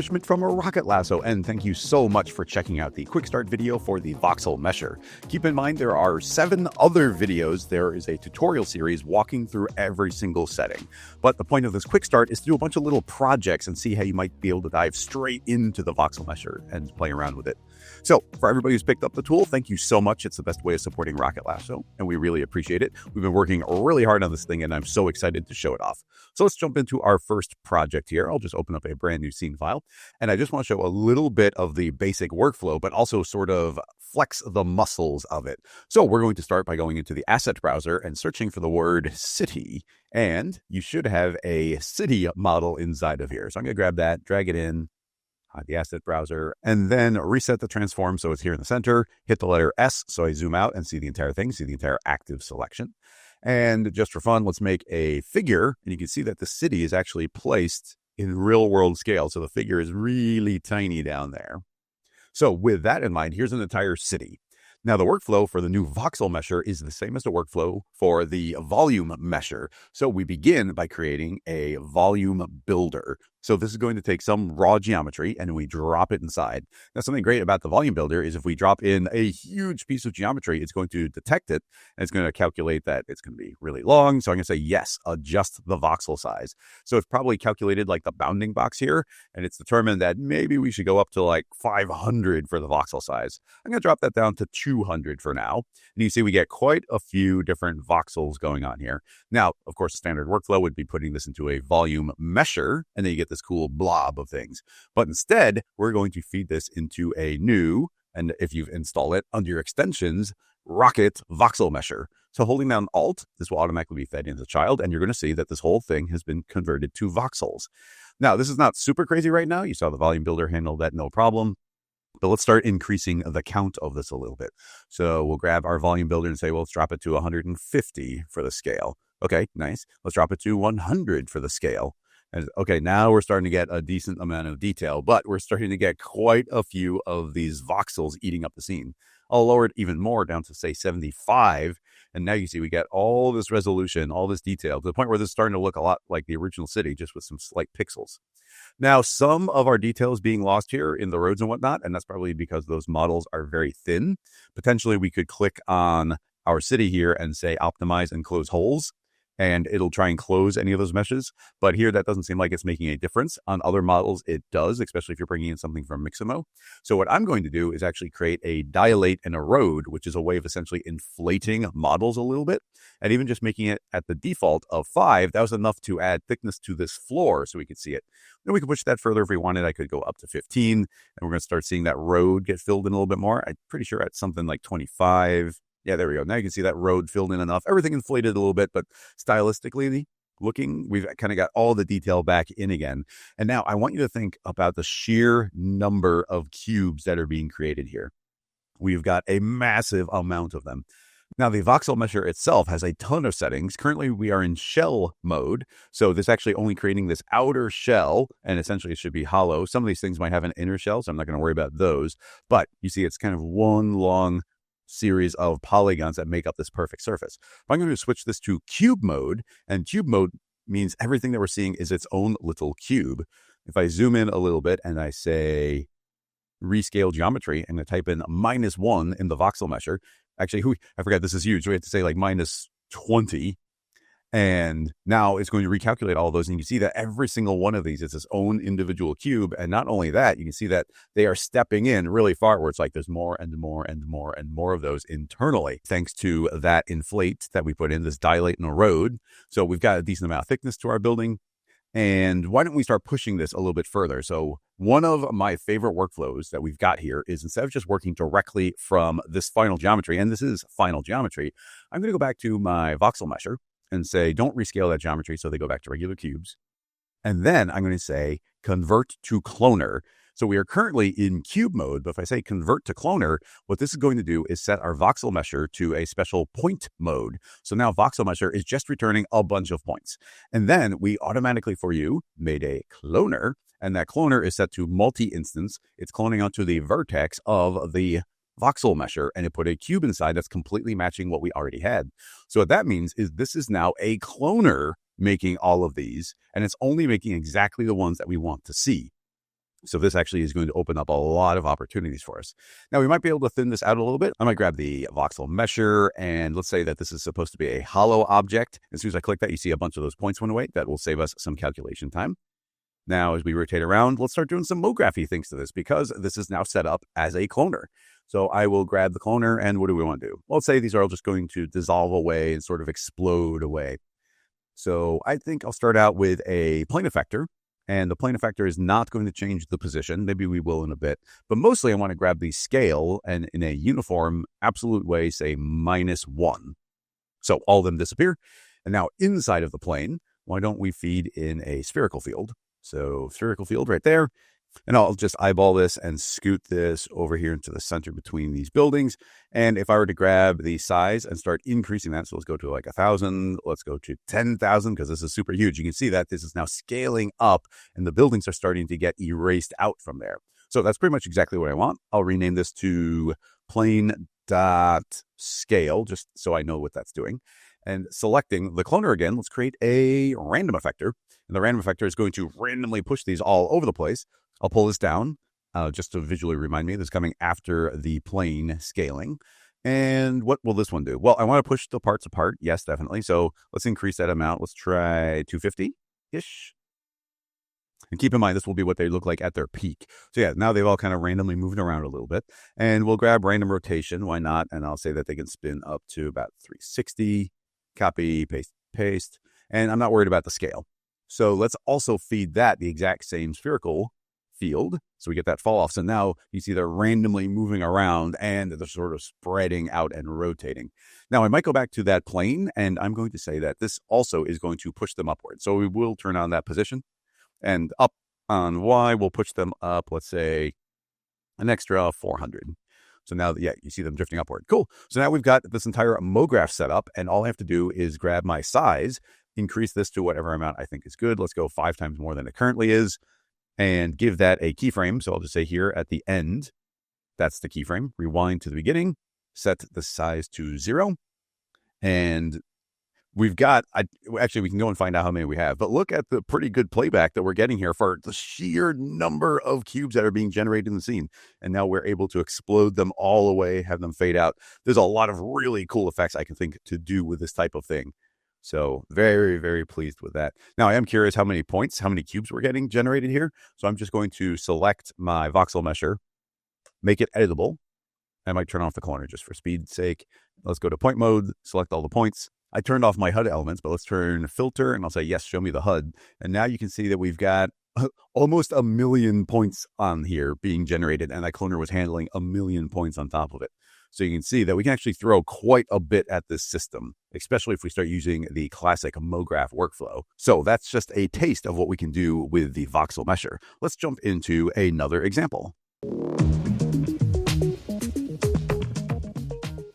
Schmidt from Rocket Lasso, and thank you so much for checking out the Quickstart video for the Voxel Mesher. Keep in mind there are 7 other videos. There is a tutorial series walking through every single setting. But the point of this Quickstart is to do a bunch of little projects and see how you might be able to dive straight into the Voxel Mesher and play around with it. So, for everybody who's picked up the tool, thank you so much. It's the best way of supporting Rocket Lasso, and we really appreciate it. We've been working really hard on this thing, and I'm so excited to show it off. So let's jump into our first project here. I'll just open up a brand new scene file, and I just want to show a little bit of the basic workflow, but also sort of flex the muscles of it. So we're going to start by going into the asset browser and searching for the word city, and you should have a city model inside of here. So I'm going to grab that, drag it in, the asset browser, and then reset the transform so it's here in the center. Hit the letter S so I zoom out and see the entire thing, see the entire active selection. And just for fun, let's make a figure, and you can see that the city is actually placed in real world scale. So the figure is really tiny down there. So with that in mind, here's an entire city. Now, the workflow for the new Voxel Mesher is the same as the workflow for the volume mesher. So we begin by creating a volume builder. So this is going to take some raw geometry and we drop it inside. Now, something great about the volume builder is if we drop in a huge piece of geometry, it's going to detect it and it's going to calculate that it's going to be really long. So I'm going to say, yes, adjust the voxel size. So it's probably calculated like the bounding box here, and it's determined that maybe we should go up to like 500 for the voxel size. I'm going to drop that down to 200 for now. And you see we get quite a few different voxels going on here. Now, of course, the standard workflow would be putting this into a volume mesher, and then you get this cool blob of things. But instead, we're going to feed this into a new, and if you install it under your extensions, RKT Voxel Mesher. So holding down Alt, this will automatically be fed into the child, and you're going to see that this whole thing has been converted to voxels. Now, this is not super crazy right now. You saw the volume builder handle that no problem. But let's start increasing the count of this a little bit. So we'll grab our volume builder and say, well, let's drop it to 150 for the scale. Okay, nice. Let's drop it to 100 for the scale. And okay, now we're starting to get a decent amount of detail, but we're starting to get quite a few of these voxels eating up the scene. I'll lower it even more down to say 75. And now you see we get all this resolution, all this detail to the point where this is starting to look a lot like the original city, just with some slight pixels. Now, some of our detail is being lost here in the roads and whatnot, and that's probably because those models are very thin. Potentially, we could click on our city here and say optimize and close holes, and it'll try and close any of those meshes. But here, that doesn't seem like it's making a difference. On other models, it does, especially if you're bringing in something from Miximo. So what I'm going to do is actually create a dilate and erode, which is a way of essentially inflating models a little bit. And even just making it at the default of 5, that was enough to add thickness to this floor so we could see it. Then we could push that further if we wanted. I could go up to 15, and we're going to start seeing that road get filled in a little bit more. I'm pretty sure at something like 25. Yeah, there we go. Now you can see that road filled in enough. Everything inflated a little bit, but stylistically looking, we've kind of got all the detail back in again. And now I want you to think about the sheer number of cubes that are being created here. We've got a massive amount of them. Now, the Voxel Mesher itself has a ton of settings. Currently, we are in shell mode. So this actually only creating this outer shell, and essentially it should be hollow. Some of these things might have an inner shell, so I'm not going to worry about those. But you see it's kind of one long series of polygons that make up this perfect surface. I'm going to switch this to cube mode, and cube mode means everything that we're seeing is its own little cube. If I zoom in a little bit and I say rescale geometry, I'm going to type in -1 in the Voxel Mesher. Actually, I forgot this is huge. We have to say like -20. And now it's going to recalculate all of those. And you can see that every single one of these is its own individual cube. And not only that, you can see that they are stepping in really far where it's like there's more and more and more and more of those internally, thanks to that inflate that we put in, this dilate and erode. So we've got a decent amount of thickness to our building. And why don't we start pushing this a little bit further? So one of my favorite workflows that we've got here is instead of just working directly from this final geometry, and this is final geometry, I'm going to go back to my Voxel Mesher and say, don't rescale that geometry so they go back to regular cubes. And then I'm going to say, convert to cloner. So we are currently in cube mode, but if I say convert to cloner, what this is going to do is set our Voxel Mesher to a special point mode. So now Voxel Mesher is just returning a bunch of points. And then we automatically for you made a cloner, and that cloner is set to multi-instance. It's cloning onto the vertex of the Voxel Mesher, and it put a cube inside that's completely matching what we already had. So what that means is this is now a cloner making all of these, and it's only making exactly the ones that we want to see. So this actually is going to open up a lot of opportunities for us. Now, we might be able to thin this out a little bit. I might grab the Voxel Mesher, and let's say that this is supposed to be a hollow object. As soon as I click that, you see a bunch of those points went away. That will save us some calculation time. Now, as we rotate around, let's start doing some Mography things to this, because this is now set up as a cloner. So I will grab the cloner, and what do we want to do? Well, let's say these are all just going to dissolve away and sort of explode away. So I think I'll start out with a plane effector. And the plane effector is not going to change the position. Maybe we will in a bit. But mostly I want to grab the scale and in a uniform, absolute way, say -1. So all of them disappear. And now inside of the plane, why don't we feed in a spherical field? So spherical field right there. And I'll just eyeball this and scoot this over here into the center between these buildings. And if I were to grab the size and start increasing that, so let's go to like 1,000, let's go to 10,000, because this is super huge. You can see that this is now scaling up and the buildings are starting to get erased out from there. So that's pretty much exactly what I want. I'll rename this to plane.scale, just so I know what that's doing. And selecting the cloner again, let's create a random effector. And the random effector is going to randomly push these all over the place. I'll pull this down just to visually remind me this is coming after the plane scaling. And what will this one do? Well, I want to push the parts apart. Yes, definitely. So let's increase that amount. Let's try 250-ish. And keep in mind, this will be what they look like at their peak. So yeah, now they've all kind of randomly moved around a little bit. And we'll grab random rotation. Why not? And I'll say that they can spin up to about 360. Copy, paste, paste. And I'm not worried about the scale. So let's also feed that the exact same spherical field. So we get that fall off. So now you see they're randomly moving around and they're sort of spreading out and rotating. Now I might go back to that plane and I'm going to say that this also is going to push them upward. So we will turn on that position and up on Y, we'll push them up, let's say an extra 400. So now, yeah, you see them drifting upward. Cool. So now we've got this entire Mograph set up and all I have to do is grab my size, increase this to whatever amount I think is good. Let's go 5 times more than it currently is. And give that a keyframe. So I'll just say here at the end, that's the keyframe. Rewind to the beginning, set the size to 0. And we've got, actually, we can go and find out how many we have. But look at the pretty good playback that we're getting here for the sheer number of cubes that are being generated in the scene. And now we're able to explode them all away, have them fade out. There's a lot of really cool effects I can think to do with this type of thing. So very, very pleased with that. Now, I am curious how many points, how many cubes we're getting generated here. So I'm just going to select my Voxel Mesher, make it editable. I might turn off the cloner just for speed's sake. Let's go to point mode, select all the points. I turned off my HUD elements, but let's turn filter and I'll say, yes, show me the HUD. And now you can see that we've got almost 1 million points on here being generated. And that cloner was handling 1 million points on top of it. So you can see that we can actually throw quite a bit at this system, especially if we start using the classic Mograph workflow. So that's just a taste of what we can do with the Voxel Mesher. Let's jump into another example.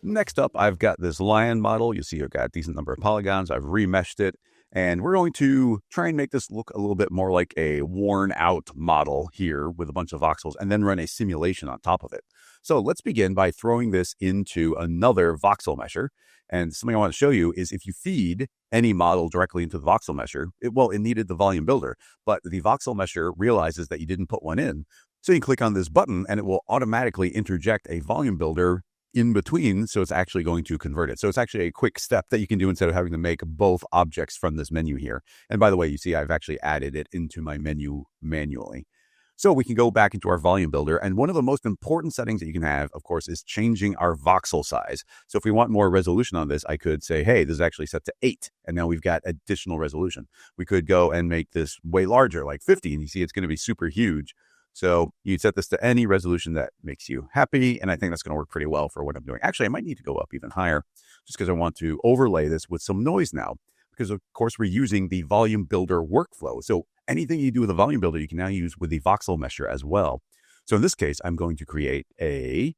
Next up, I've got this lion model. You see I've got a decent number of polygons. I've remeshed it. And we're going to try and make this look a little bit more like a worn out model here with a bunch of voxels and then run a simulation on top of it. So let's begin by throwing this into another Voxel Mesher. And something I want to show you is if you feed any model directly into the Voxel Mesher, it needed the volume builder, but the Voxel Mesher realizes that you didn't put one in. So you click on this button and it will automatically interject a volume builder in between, so it's actually going to convert it. So it's actually a quick step that you can do instead of having to make both objects from this menu here. And by the way, you see I've actually added it into my menu manually. So we can go back into our volume builder. And one of the most important settings that you can have, of course, is changing our voxel size. So if we want more resolution on this, I could say, hey, this is actually set to 8. And now we've got additional resolution. We could go and make this way larger, like 50. And you see it's going to be super huge. So you set this to any resolution that makes you happy. And I think that's going to work pretty well for what I'm doing. Actually, I might need to go up even higher just because I want to overlay this with some noise now. Because, of course, we're using the volume builder workflow. So anything you do with a volume builder, you can now use with the Voxel Mesher as well. So in this case, I'm going to create a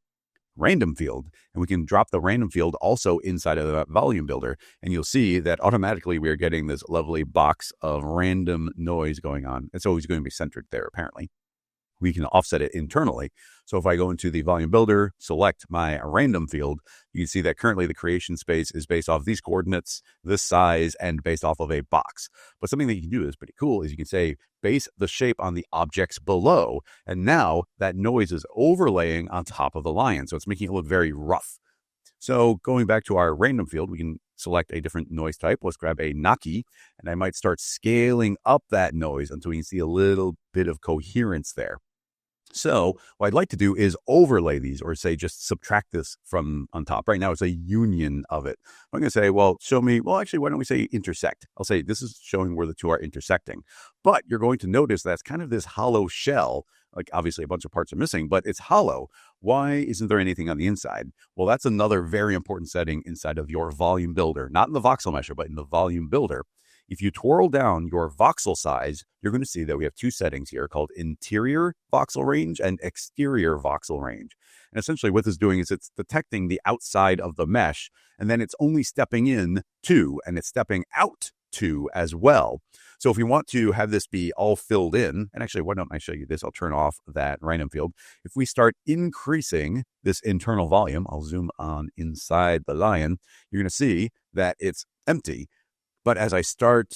random field, and we can drop the random field also inside of that volume builder. And you'll see that automatically we're getting this lovely box of random noise going on. It's always going to be centered there, apparently. we can offset it internally. So if I go into the volume builder, select my random field, you can see that currently the creation space is based off these coordinates, this size, and based off of a box. But something that you can do that's pretty cool is you can say, base the shape on the objects below. And now that noise is overlaying on top of the lion. So it's making it look very rough. So going back to our random field, we can select a different noise type. Let's grab a Naki, and I might start scaling up that noise until we can see a little bit of coherence there. So what I'd like to do is overlay these, or say just subtract this from on top. Right now it's a union of it. I'm going to say, well, show me, well, actually, why don't we say intersect? I'll say this is showing where the two are intersecting. But you're going to notice that's kind of this hollow shell. Like obviously a bunch of parts are missing, but it's hollow. Why isn't there anything on the inside? Well, that's another very important setting inside of your volume builder, not in the Voxel Mesher, but in the volume builder. If you twirl down your voxel size, you're going to see that we have two settings here called interior voxel range and exterior voxel range. And essentially what this is doing is it's detecting the outside of the mesh, and then it's only stepping in 2, and it's stepping out 2 as well. So if we want to have this be all filled in, and actually, why don't I show you this? I'll turn off that random field. If we start increasing this internal volume, I'll zoom on inside the lion, you're going to see that it's empty. But as I start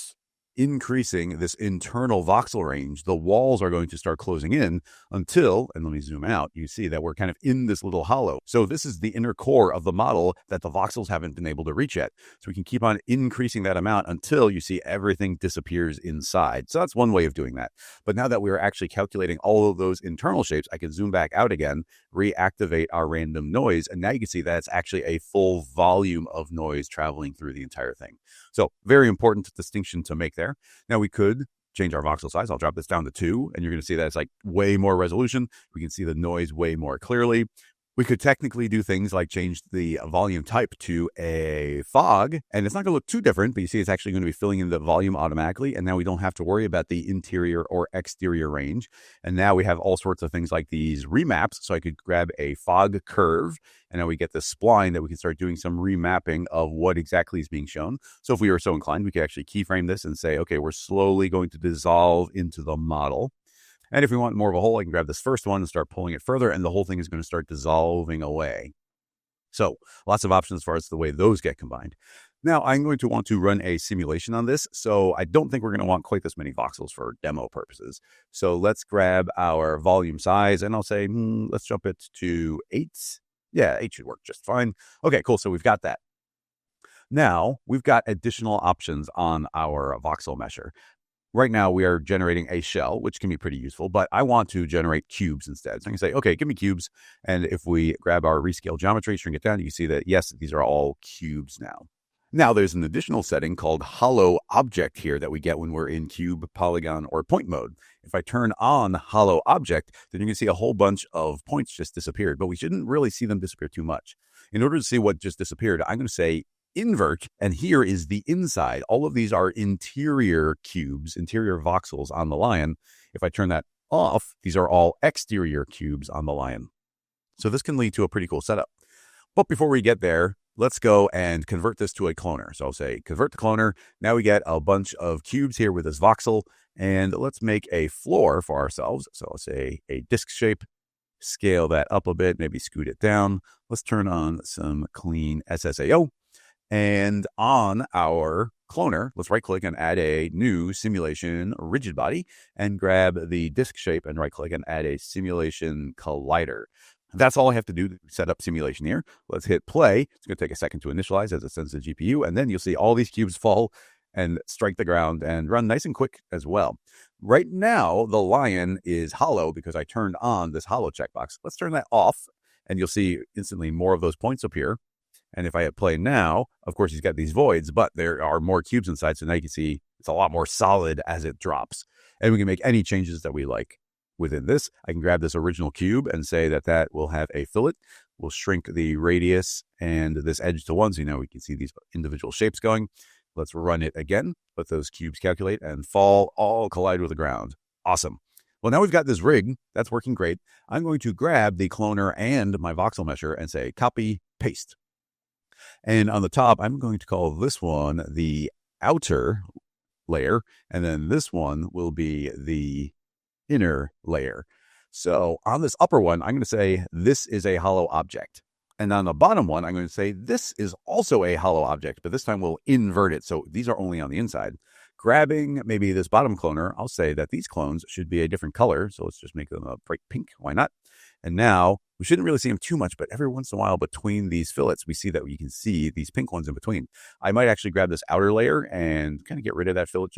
increasing this internal voxel range, the walls are going to start closing in until, and let me zoom out, you see that we're kind of in this little hollow. So this is the inner core of the model that the voxels haven't been able to reach yet. So we can keep on increasing that amount until you see everything disappears inside. So that's one way of doing that. But now that we're actually calculating all of those internal shapes, I can zoom back out again, reactivate our random noise, and now you can see that it's actually a full volume of noise traveling through the entire thing. So very important distinction to make there. Now we could change our voxel size. I'll drop this down to 2, and you're going to see that it's like way more resolution. We can see the noise way more clearly. We could technically do things like change the volume type to a fog, and it's not going to look too different, but you see it's actually going to be filling in the volume automatically, and now we don't have to worry about the interior or exterior range. And now we have all sorts of things like these remaps, so I could grab a fog curve, and now we get this spline that we can start doing some remapping of what exactly is being shown. So if we were so inclined, we could actually keyframe this and say, okay, we're slowly going to dissolve into the model. And if we want more of a hole, I can grab this first one and start pulling it further, and the whole thing is going to start dissolving away. So lots of options as far as the way those get combined. Now I'm going to want to run a simulation on this. So I don't think we're going to want quite this many voxels for demo purposes. So let's grab our volume size, and I'll say, let's jump it to 8. Yeah, 8 should work just fine. Okay, cool. So we've got that. Now we've got additional options on our Voxel Mesher. Right now, we are generating a shell, which can be pretty useful, but I want to generate cubes instead. So I can say, okay, give me cubes. And if we grab our rescale geometry, shrink it down, you can see that, yes, these are all cubes now. Now, there's an additional setting called hollow object here that we get when we're in cube, polygon, or point mode. If I turn on hollow object, then you can see a whole bunch of points just disappeared, but we shouldn't really see them disappear too much. In order to see what just disappeared, I'm going to say invert, and here is the inside. All of these are interior cubes, interior voxels on the lion. If I turn that off, these are all exterior cubes on the lion. So this can lead to a pretty cool setup. But before we get there, let's go and convert this to a cloner. So I'll say convert to cloner. Now we get a bunch of cubes here with this voxel, and let's make a floor for ourselves. So I'll say a disc shape, scale that up a bit, maybe scoot it down. Let's turn on some clean SSAO. And on our cloner, let's right click and add a new simulation Rigidbody, and grab the disk shape and right click and add a simulation collider. That's all I have to do to set up simulation here. Let's hit play. It's going to take a second to initialize as it sends the GPU, and then you'll see all these cubes fall and strike the ground and run nice and quick as well. Right now, the lion is hollow because I turned on this hollow checkbox. Let's turn that off, and you'll see instantly more of those points appear. And if I hit play now, of course, he's got these voids, but there are more cubes inside. So now you can see it's a lot more solid as it drops. And we can make any changes that we like within this. I can grab this original cube and say that that will have a fillet. We'll shrink the radius and this edge to 1. So now we can see these individual shapes going. Let's run it again. Let those cubes calculate and fall, all collide with the ground. Awesome. Well, now we've got this rig. That's working great. I'm going to grab the cloner and my Voxel Mesher and say copy, paste. And on the top, I'm going to call this one the outer layer, and then this one will be the inner layer. So on this upper one, I'm going to say this is a hollow object. And on the bottom one, I'm going to say this is also a hollow object, but this time we'll invert it. So these are only on the inside. Grabbing maybe this bottom cloner, I'll say that these clones should be a different color. So let's just make them a bright pink. Why not? And now we shouldn't really see them too much, but every once in a while between these fillets, we see that we can see these pink ones in between. I might actually grab this outer layer and kind of get rid of that fillet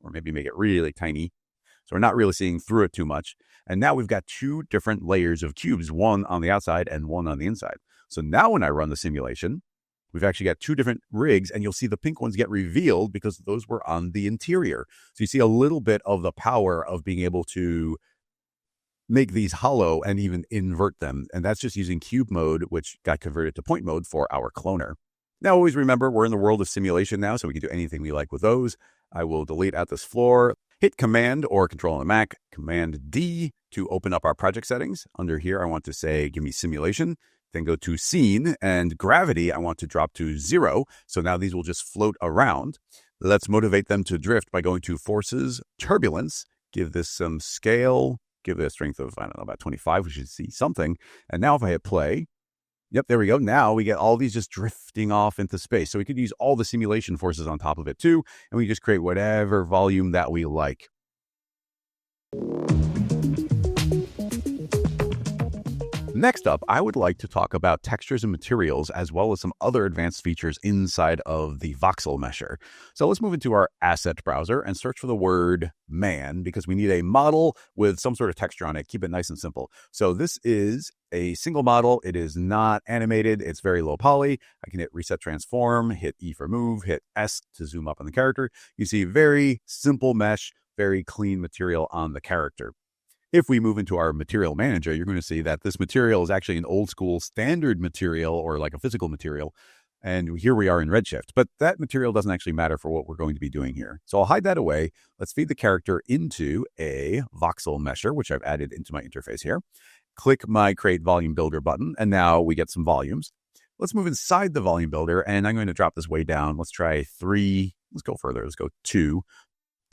or maybe make it really tiny. So we're not really seeing through it too much. And now we've got two different layers of cubes, one on the outside and one on the inside. So now when I run the simulation, we've actually got two different rigs, and you'll see the pink ones get revealed because those were on the interior. So you see a little bit of the power of being able to make these hollow and even invert them. And that's just using cube mode, which got converted to point mode for our cloner. Now, always remember, we're in the world of simulation now, so we can do anything we like with those. I will delete out this floor, hit Command or Control on the Mac, Command D to open up our project settings. Under here, I want to say, give me simulation. Then go to scene, and gravity I want to drop to 0. So now these will just float around. Let's motivate them to drift by going to forces, turbulence, give this some scale, give it a strength of, I don't know, about 25. We should see something. And now if I hit play, yep, there we go. Now we get all these just drifting off into space. So we could use all the simulation forces on top of it too. And we just create whatever volume that we like. Next up, I would like to talk about textures and materials, as well as some other advanced features inside of the Voxel Mesher. So let's move into our asset browser and search for the word man, because we need a model with some sort of texture on it. Keep it nice and simple. So this is a single model. It is not animated. It's very low poly. I can hit reset transform, hit E for move, hit S to zoom up on the character. You see very simple mesh, very clean material on the character. If we move into our material manager, you're going to see that this material is actually an old school standard material, or like a physical material. And here we are in Redshift, but that material doesn't actually matter for what we're going to be doing here. So I'll hide that away. Let's feed the character into a Voxel Mesher, which I've added into my interface here. Click my Create Volume Builder button, and now we get some volumes. Let's move inside the volume builder, and I'm going to drop this way down. Let's try 3. Let's go further. Let's go 2.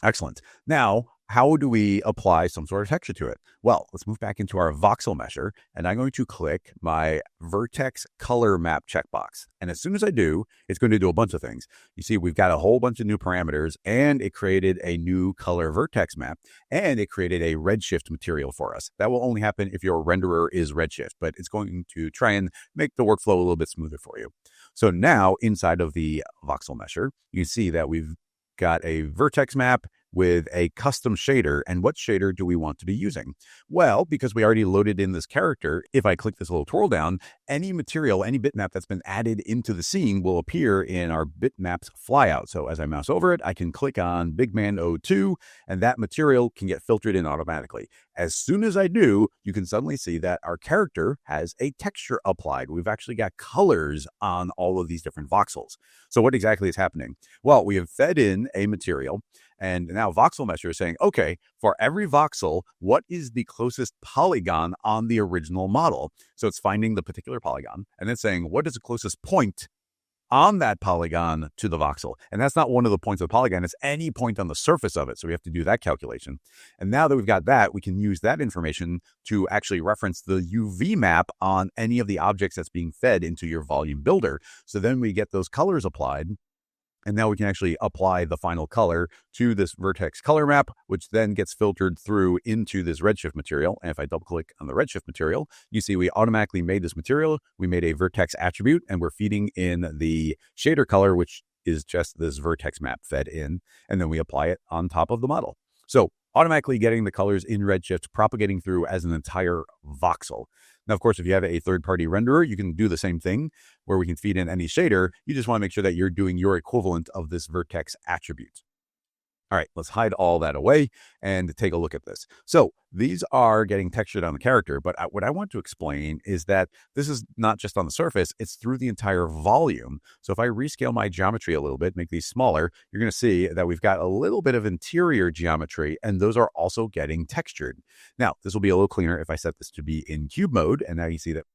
Excellent. Now, how do we apply some sort of texture to it? Well, let's move back into our Voxel Mesher, and I'm going to click my Vertex Color Map checkbox. And as soon as I do, it's going to do a bunch of things. You see, we've got a whole bunch of new parameters, and it created a new Color Vertex Map, and it created a Redshift material for us. That will only happen if your renderer is Redshift, but it's going to try and make the workflow a little bit smoother for you. So now, inside of the Voxel Mesher, you see that we've got a vertex map with a custom shader. And what shader do we want to be using? Well, because we already loaded in this character, if I click this little twirl down, any material, any bitmap that's been added into the scene will appear in our bitmaps flyout. So as I mouse over it, I can click on Bigman02, and that material can get filtered in automatically. As soon as I do, you can suddenly see that our character has a texture applied. We've actually got colors on all of these different voxels. So what exactly is happening? Well, we have fed in a material, and now Voxel Mesher is saying, okay, for every voxel, what is the closest polygon on the original model? So it's finding the particular polygon and then saying, what is the closest point on that polygon to the voxel? And that's not one of the points of the polygon. It's any point on the surface of it. So we have to do that calculation. And now that we've got that, we can use that information to actually reference the UV map on any of the objects that's being fed into your volume builder. So then we get those colors applied. And now we can actually apply the final color to this vertex color map, which then gets filtered through into this Redshift material. And if I double click on the Redshift material, you see we automatically made this material. We made a vertex attribute, and we're feeding in the shader color, which is just this vertex map fed in. And then we apply it on top of the model. So automatically getting the colors in Redshift, propagating through as an entire voxel. Now, of course, if you have a third-party renderer, you can do the same thing where we can feed in any shader. You just want to make sure that you're doing your equivalent of this vertex attribute. All right, let's hide all that away and take a look at this. So these are getting textured on the character, but what I want to explain is that this is not just on the surface, it's through the entire volume. So if I rescale my geometry a little bit, make these smaller, you're going to see that we've got a little bit of interior geometry, and those are also getting textured. Now, this will be a little cleaner if I set this to be in cube mode, and now you see that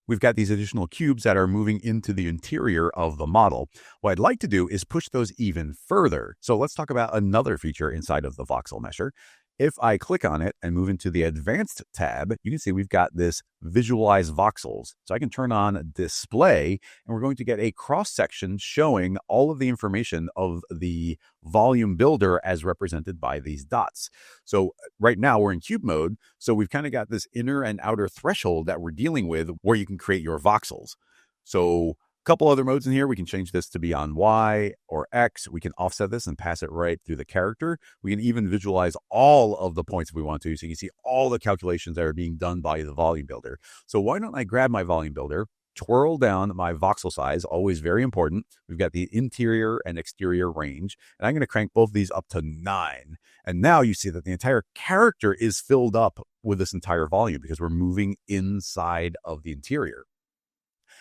we've got these additional cubes that are moving into the interior of the model. What I'd like to do is push those even further. So let's talk about another feature inside of the Voxel Mesher. If I click on it and move into the Advanced tab, you can see we've got this Visualize Voxels. So I can turn on Display, and we're going to get a cross-section showing all of the information of the volume builder as represented by these dots. So right now we're in cube mode, so we've kind of got this inner and outer threshold that we're dealing with where you can create your voxels. So couple other modes in here. We can change this to be on Y or X. We can offset this and pass it right through the character. We can even visualize all of the points if we want to. So you can see all the calculations that are being done by the volume builder. So why don't I grab my volume builder, twirl down my voxel size, always very important. We've got the interior and exterior range, and I'm going to crank both of these up to 9. And now you see that the entire character is filled up with this entire volume because we're moving inside of the interior.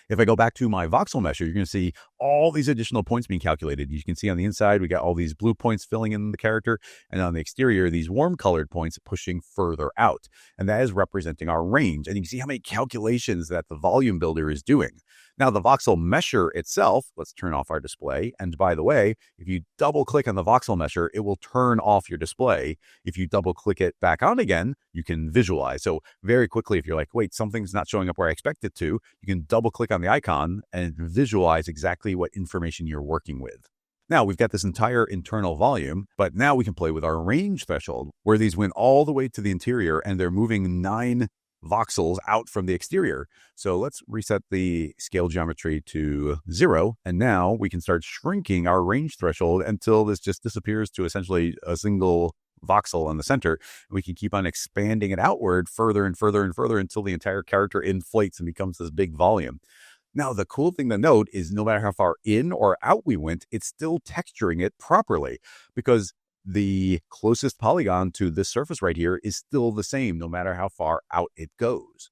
If I go back to my Voxel Mesher, you're going to see all these additional points being calculated. You can see on the inside, we got all these blue points filling in the character, and on the exterior, these warm colored points pushing further out. And that is representing our range. And you can see how many calculations that the volume builder is doing. Now, the Voxel Mesher itself, let's turn off our display. And by the way, if you double click on the Voxel Mesher, it will turn off your display. If you double click it back on again, you can visualize. So very quickly, if you're like, wait, something's not showing up where I expect it to, you can double click on the icon and visualize exactly what information you're working with. Now we've got this entire internal volume, but now we can play with our range threshold where these went all the way to the interior and they're moving 9 voxels out from the exterior. So let's reset the scale geometry to 0. And now we can start shrinking our range threshold until this just disappears to essentially a single voxel in the center. We can keep on expanding it outward further and further and further until the entire character inflates and becomes this big volume. Now, the cool thing to note is no matter how far in or out we went, it's still texturing it properly because the closest polygon to this surface right here is still the same, no matter how far out it goes.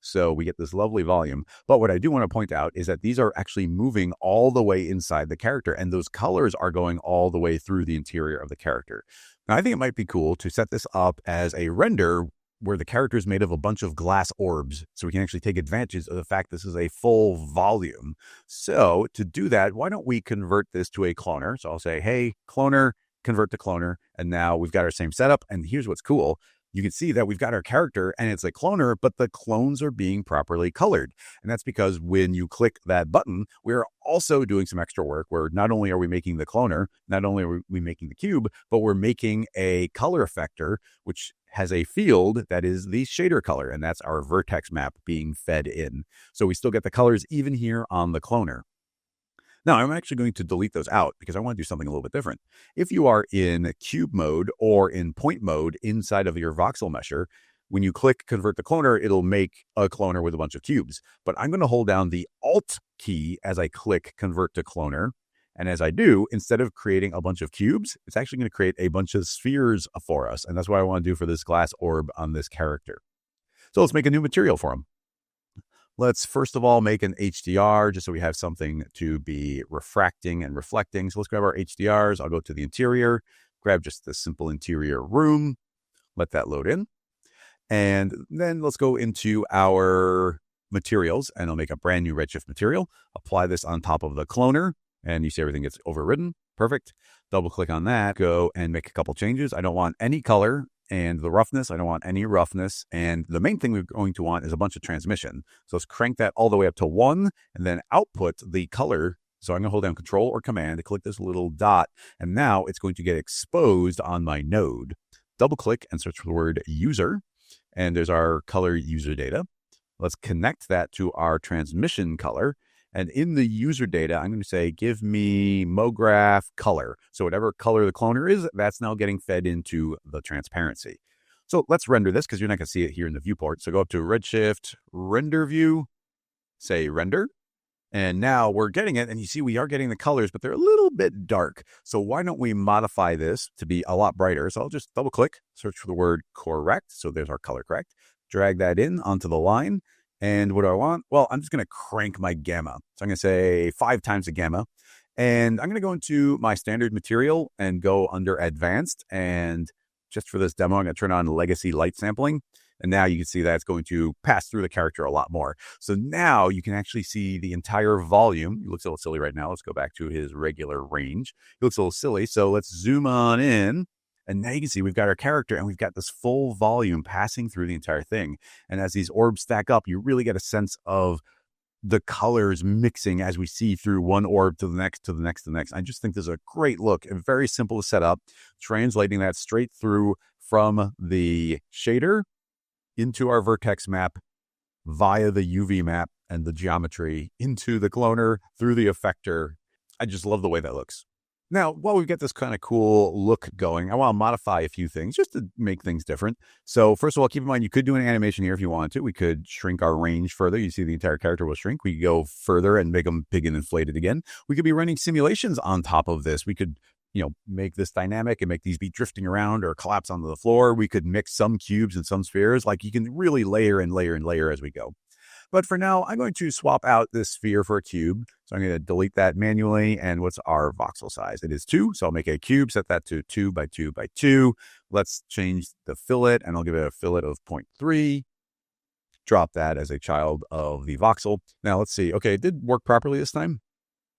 So we get this lovely volume. But what I do want to point out is that these are actually moving all the way inside the character, and those colors are going all the way through the interior of the character. Now, I think it might be cool to set this up as a render where the character is made of a bunch of glass orbs, so we can actually take advantage of the fact this is a full volume. So to do that, why don't we convert this to a cloner? So I'll say, hey, cloner, convert to cloner, and now we've got our same setup. And here's what's cool. You can see that we've got our character and it's a cloner, but the clones are being properly colored. And that's because when you click that button, we're also doing some extra work where not only are we making the cloner, not only are we making the cube, but we're making a color effector, which has a field that is the shader color. And that's our vertex map being fed in. So we still get the colors even here on the cloner. Now, I'm actually going to delete those out because I want to do something a little bit different. If you are in cube mode or in point mode inside of your Voxel Mesher, when you click Convert to Cloner, it'll make a cloner with a bunch of cubes. But I'm going to hold down the Alt key as I click Convert to Cloner. And as I do, instead of creating a bunch of cubes, it's actually going to create a bunch of spheres for us. And that's what I want to do for this glass orb on this character. So let's make a new material for him. Let's first of all make an HDR just so we have something to be refracting and reflecting. So let's grab our HDRs. I'll go to the interior, grab just the simple interior room, let that load in. And then let's go into our materials and I'll make a brand new Redshift material. Apply this on top of the cloner and you see everything gets overridden. Perfect. Double click on that, go and make a couple changes. I don't want any color. And the roughness, I don't want any roughness. And the main thing we're going to want is a bunch of transmission. So let's crank that all the way up to 1 and then output the color. So I'm going to hold down Control or Command to click this little dot. And now it's going to get exposed on my node. Double click and search for the word user. And there's our color user data. Let's connect that to our transmission color. And in the user data, I'm going to say, give me Mograph color. So whatever color the cloner is, that's now getting fed into the transparency. So let's render this because you're not going to see it here in the viewport. So go up to Redshift, render view, say render. And now we're getting it. And you see we are getting the colors, but they're a little bit dark. So why don't we modify this to be a lot brighter? So I'll just double click, search for the word correct. So there's our color correct. Drag that in onto the line. And what do I want? Well, I'm just going to crank my gamma. So I'm going to say 5 times the gamma. And I'm going to go into my standard material and go under advanced. And just for this demo, I'm going to turn on legacy light sampling. And now you can see that it's going to pass through the character a lot more. So now you can actually see the entire volume. He looks a little silly right now. Let's go back to his regular range. He looks a little silly. So let's zoom on in. And now you can see we've got our character and we've got this full volume passing through the entire thing. And as these orbs stack up, you really get a sense of the colors mixing as we see through one orb to the next, to the next, to the next. I just think this is a great look and very simple to set up, translating that straight through from the shader into our vertex map via the UV map and the geometry into the cloner through the effector. I just love the way that looks. Now, while we get this kind of cool look going, I want to modify a few things just to make things different. So first of all, keep in mind, you could do an animation here if you wanted to. We could shrink our range further. You see the entire character will shrink. We could go further and make them big and inflated again. We could be running simulations on top of this. We could, make this dynamic and make these be drifting around or collapse onto the floor. We could mix some cubes and some spheres. Like you can really layer and layer and layer as we go. But for now, I'm going to swap out this sphere for a cube. So I'm going to delete that manually. And what's our voxel size? It is 2. So I'll make a cube, set that to 2 by 2 by 2. Let's change the fillet, and I'll give it a fillet of 0.3. Drop that as a child of the voxel. Now let's see. Okay, it did work properly this time.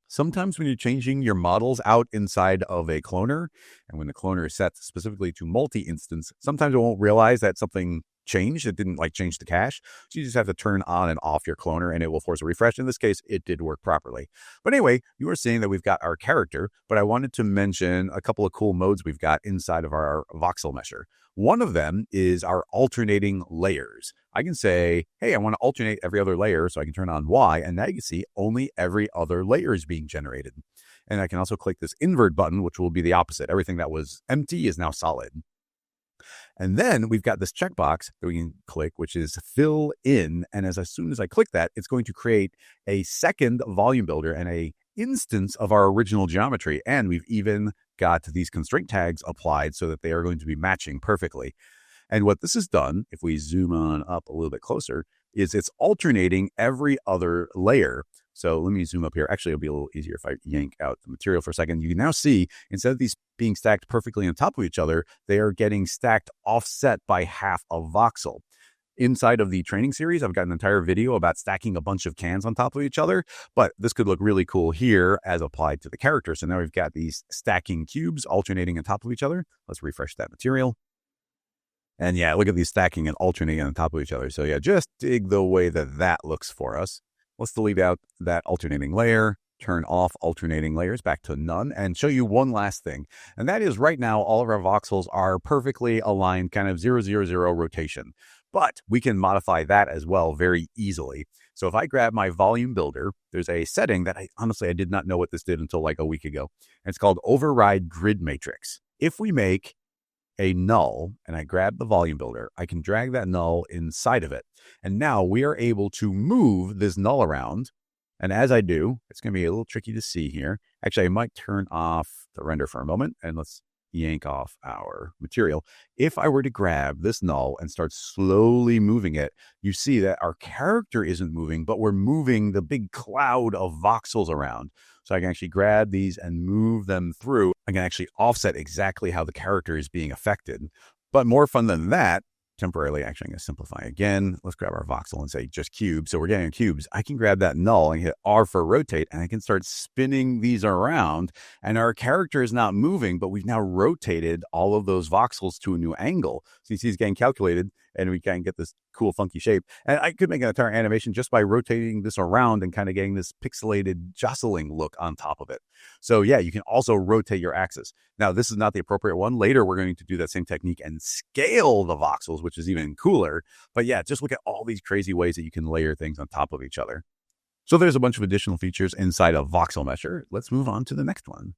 Sometimes when you're changing your models out inside of a cloner, and when the cloner is set specifically to multi-instance, sometimes it won't realize that something changed. It didn't change the cache. So you just have to turn on and off your cloner and it will force a refresh. In this case, it did work properly. But anyway, you were seeing that we've got our character, but I wanted to mention a couple of cool modes we've got inside of our Voxel Mesher. One of them is our alternating layers. I can say, hey, I want to alternate every other layer, so I can turn on Y, and now you can see only every other layer is being generated. And I can also click this invert button, which will be the opposite. Everything that was empty is now solid. And then we've got this checkbox that we can click, which is fill in. And as soon as I click that, it's going to create a second volume builder and a instance of our original geometry. And we've even got these constraint tags applied so that they are going to be matching perfectly. And what this has done, if we zoom on up a little bit closer, is it's alternating every other layer. So let me zoom up here. Actually, it'll be a little easier if I yank out the material for a second. You can now see, instead of these being stacked perfectly on top of each other, they are getting stacked offset by half a voxel. Inside of the training series, I've got an entire video about stacking a bunch of cans on top of each other, but this could look really cool here as applied to the character. So now we've got these stacking cubes alternating on top of each other. Let's refresh that material. And yeah, look at these stacking and alternating on top of each other. So yeah, just dig the way that that looks for us. Let's delete out that alternating layer, turn off alternating layers back to none, and show you one last thing. And that is right now, all of our voxels are perfectly aligned, kind of 0, 0, 0 rotation. But we can modify that as well very easily. So if I grab my volume builder, there's a setting that I did not know what this did until like a week ago. And it's called Override Grid Matrix. If we make a null and I grab the volume builder, I can drag that null inside of it. And now we are able to move this null around. And as I do, it's going to be a little tricky to see here. Actually, I might turn off the render for a moment and let's yank off our material. If I were to grab this null and start slowly moving it, you see that our character isn't moving, but we're moving the big cloud of voxels around. So I can actually grab these and move them through. I can actually offset exactly how the character is being affected. But more fun than that, temporarily, actually, I'm going to simplify again. Let's grab our voxel and say just cubes. So we're getting cubes. I can grab that null and hit R for rotate, and I can start spinning these around. And our character is not moving, but we've now rotated all of those voxels to a new angle. So you see it's getting calculated, and we can get this cool, funky shape. And I could make an entire animation just by rotating this around and kind of getting this pixelated jostling look on top of it. So yeah, you can also rotate your axis. Now, this is not the appropriate one. Later, we're going to do that same technique and scale the voxels, which is even cooler. But yeah, just look at all these crazy ways that you can layer things on top of each other. So there's a bunch of additional features inside of Voxel Mesher. Let's move on to the next one.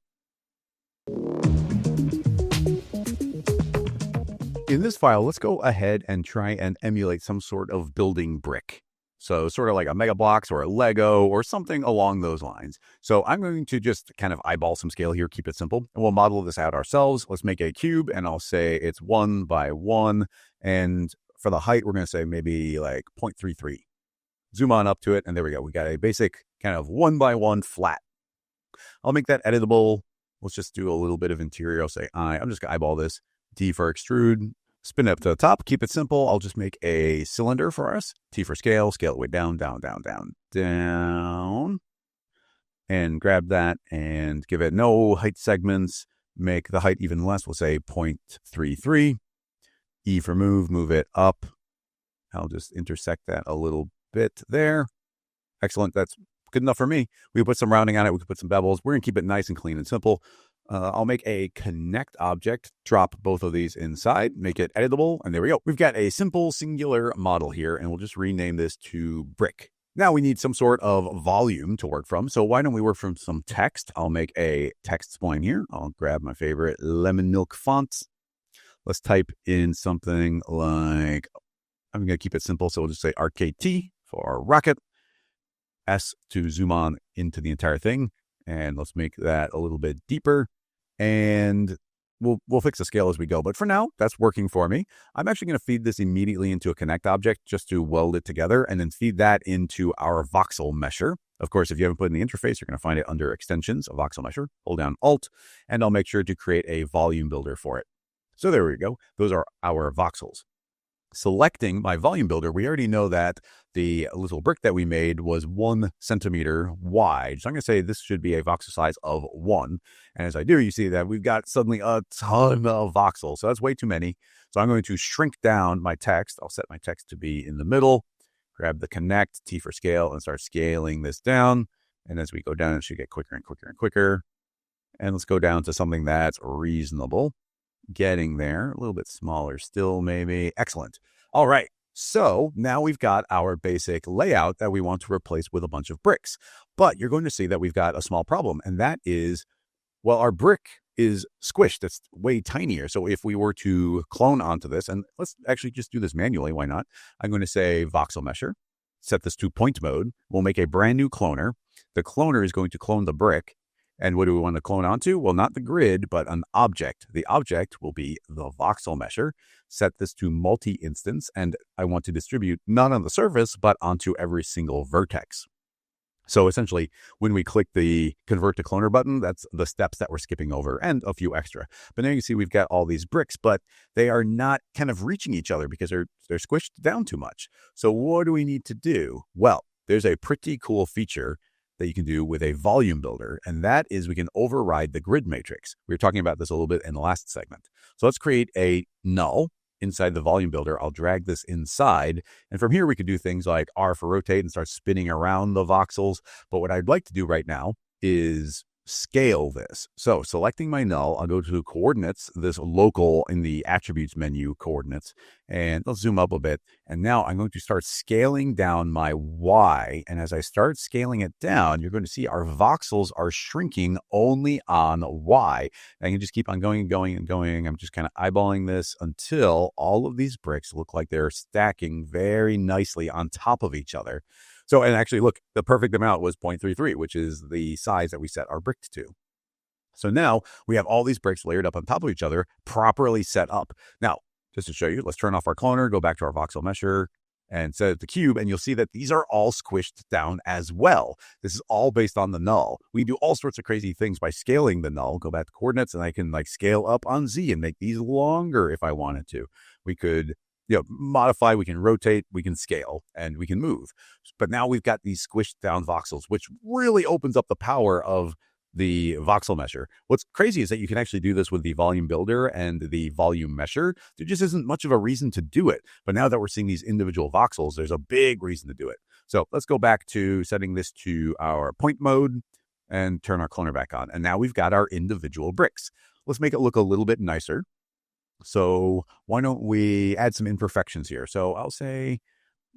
In this file, let's go ahead and try and emulate some sort of building brick. So sort of like a Mega Bloks or a Lego or something along those lines. So I'm going to just kind of eyeball some scale here, keep it simple, and we'll model this out ourselves. Let's make a cube, and I'll say it's 1 by 1. And for the height, we're going to say maybe like 0.33. Zoom on up to it, and there we go. We got a basic kind of 1 by 1 flat. I'll make that editable. Let's just do a little bit of interior. I'll say I'm just going to eyeball this. D for extrude. Spin it up to the top, keep it simple. I'll just make a cylinder for us. T for scale it way down, down, down, down, down. And grab that and give it no height segments. make the height even less. We'll say 0.33. E for move it up. I'll just intersect that a little bit there. Excellent. That's good enough for me. We can put some rounding on it. We can put some bevels. We're going to keep it nice and clean and simple. I'll make a connect object, drop both of these inside, make it editable, and there we go. We've got a simple singular model here, and we'll just rename this to brick. Now we need some sort of volume to work from, so why don't we work from some text? I'll make a text spline here. I'll grab my favorite lemon milk fonts. Let's type in something like, I'm going to keep it simple, so we'll just say RKT for rocket, S to zoom on into the entire thing, and let's make that a little bit deeper, and we'll fix the scale as we go. But for now, that's working for me. I'm actually going to feed this immediately into a connect object just to weld it together, and then feed that into our Voxel Mesher. Of course, if you haven't put in the interface, you're going to find it under extensions of Voxel Mesher. Hold down Alt, and I'll make sure to create a volume builder for it. So there we go. Those are our voxels. Selecting my volume builder, we already know that the little brick that we made was 1 centimeter wide. So I'm going to say this should be a voxel size of 1. And as I do, you see that we've got suddenly a ton of voxels. So that's way too many. So I'm going to shrink down my text. I'll set my text to be in the middle, grab the connect, T for scale, and start scaling this down. And as we go down, it should get quicker and quicker and quicker. And let's go down to something that's reasonable. Getting there, a little bit smaller still, maybe. Excellent. All right. So now we've got our basic layout that we want to replace with a bunch of bricks. But you're going to see that we've got a small problem. And that is, well, our brick is squished. It's way tinier. So if we were to clone onto this, and let's actually just do this manually. Why not? I'm going to say Voxel Mesher, set this to point mode. We'll make a brand new cloner. The cloner is going to clone the brick. And what do we want to clone onto? Well, not the grid, but an object. The object will be the Voxel Mesher. Set this to multi-instance, and I want to distribute not on the surface, but onto every single vertex. So essentially, when we click the Convert to Cloner button, that's the steps that we're skipping over, and a few extra. But now you can see we've got all these bricks, but they are not kind of reaching each other because they're squished down too much. So what do we need to do? Well, there's a pretty cool feature that you can do with a volume builder, and that is we can override the grid matrix. We were talking about this a little bit in the last segment. So let's create a null inside the volume builder. I'll drag this inside, and from here we could do things like R for rotate and start spinning around the voxels. But what I'd like to do right now is scale this. So selecting my null, I'll go to coordinates, this local in the attributes menu coordinates, and let's zoom up a bit. And now I'm going to start scaling down my Y. And as I start scaling it down, you're going to see our voxels are shrinking only on Y. And I can just keep on going and going and going. I'm just kind of eyeballing this until all of these bricks look like they're stacking very nicely on top of each other. So, and actually, look, the perfect amount was 0.33, which is the size that we set our brick to. So now we have all these bricks layered up on top of each other, properly set up. Now, just to show you, let's turn off our cloner, go back to our Voxel Mesher, and set it to cube, and you'll see that these are all squished down as well. This is all based on the null. We do all sorts of crazy things by scaling the null. Go back to coordinates, and I can like scale up on Z and make these longer if I wanted to. We could modify, we can rotate, we can scale, and we can move. But now we've got these squished down voxels, which really opens up the power of the Voxel Mesher. What's crazy is that you can actually do this with the volume builder and the volume mesher. There just isn't much of a reason to do it. But now that we're seeing these individual voxels, there's a big reason to do it. So let's go back to setting this to our point mode and turn our cloner back on. And now we've got our individual bricks. Let's make it look a little bit nicer. So why don't we add some imperfections here? So I'll say,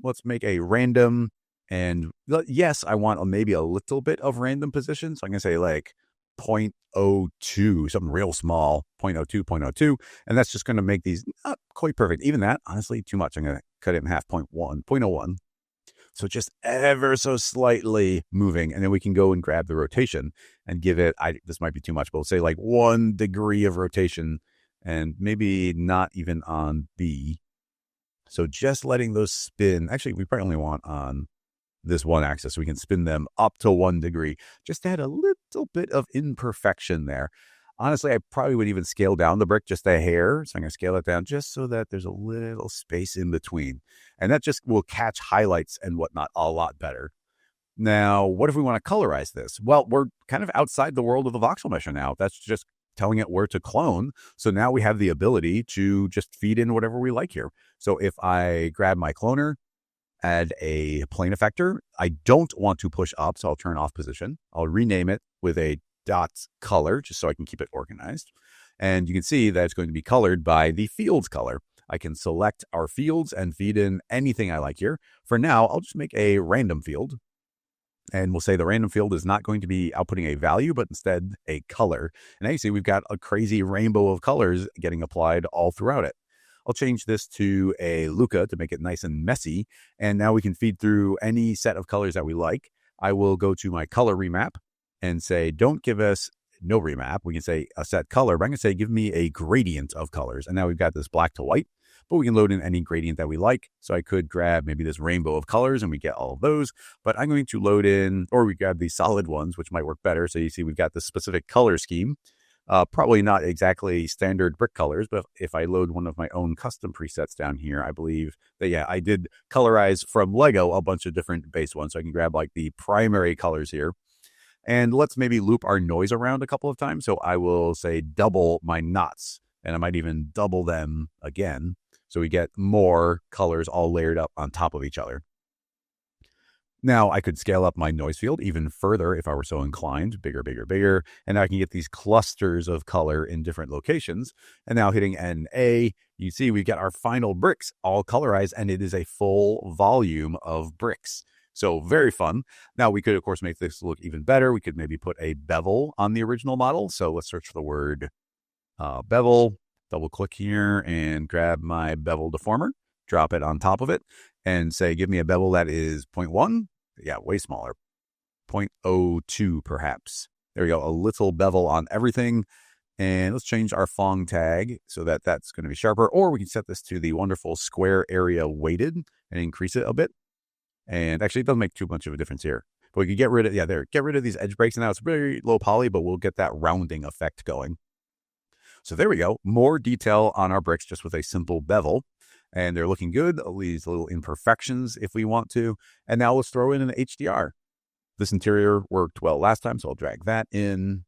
let's make a random, and yes, I want maybe a little bit of random position. So I'm going to say like 0.02, something real small, 0.02, 0.02. And that's just going to make these not quite perfect. Even that, honestly, too much. I'm going to cut it in half, 0.01. So just ever so slightly moving. And then we can go and grab the rotation and give it, this might be too much, but we'll say like 1 degree of rotation. And maybe not even on B. So just letting those spin. Actually, we probably only want on this one axis. So we can spin them up to 1 degree. Just to add a little bit of imperfection there. Honestly, I probably would even scale down the brick just a hair. So I'm going to scale it down just so that there's a little space in between. And that just will catch highlights and whatnot a lot better. Now, what if we want to colorize this? Well, we're kind of outside the world of the Voxel Mesher now. That's just telling it where to clone. So now we have the ability to just feed in whatever we like here. So if I grab my cloner, add a plane effector, I don't want to push up, so I'll turn off position. I'll rename it with a dot color just so I can keep it organized. And you can see that it's going to be colored by the fields color. I can select our fields and feed in anything I like here. For now, I'll just make a random field. And we'll say the random field is not going to be outputting a value, but instead a color. And now you see we've got a crazy rainbow of colors getting applied all throughout it. I'll change this to a Luca to make it nice and messy. And now we can feed through any set of colors that we like. I will go to my color remap and say, don't give us no remap. We can say a set color, but I'm going to say, give me a gradient of colors. And now we've got this black to white, but we can load in any gradient that we like. So I could grab maybe this rainbow of colors and we get all of those, but I'm going to load in, or we grab these solid ones, which might work better. So you see, we've got this specific color scheme. Probably not exactly standard brick colors, but if I load one of my own custom presets down here, I believe that, yeah, I did colorize from Lego a bunch of different base ones. So I can grab like the primary colors here. And let's maybe loop our noise around a couple of times. So I will say double my knots, and I might even double them again. So we get more colors all layered up on top of each other. Now I could scale up my noise field even further if I were so inclined, bigger, bigger, bigger. And now I can get these clusters of color in different locations. And now hitting NA, you see we've got our final bricks all colorized, and it is a full volume of bricks. So very fun. Now we could, of course, make this look even better. We could maybe put a bevel on the original model. So let's search for the word bevel, double click here and grab my bevel deformer, drop it on top of it and say, give me a bevel that is 0.1. Yeah, way smaller. 0.02 perhaps. There we go. A little bevel on everything. And let's change our Phong tag so that that's going to be sharper. Or we can set this to the wonderful square area weighted and increase it a bit. And actually, it doesn't make too much of a difference here. But we can get rid of, get rid of these edge breaks. And now it's very low poly, but we'll get that rounding effect going. So there we go. More detail on our bricks just with a simple bevel. And they're looking good. These little imperfections if we want to. And now let's throw in an HDR. This interior worked well last time, so I'll drag that in.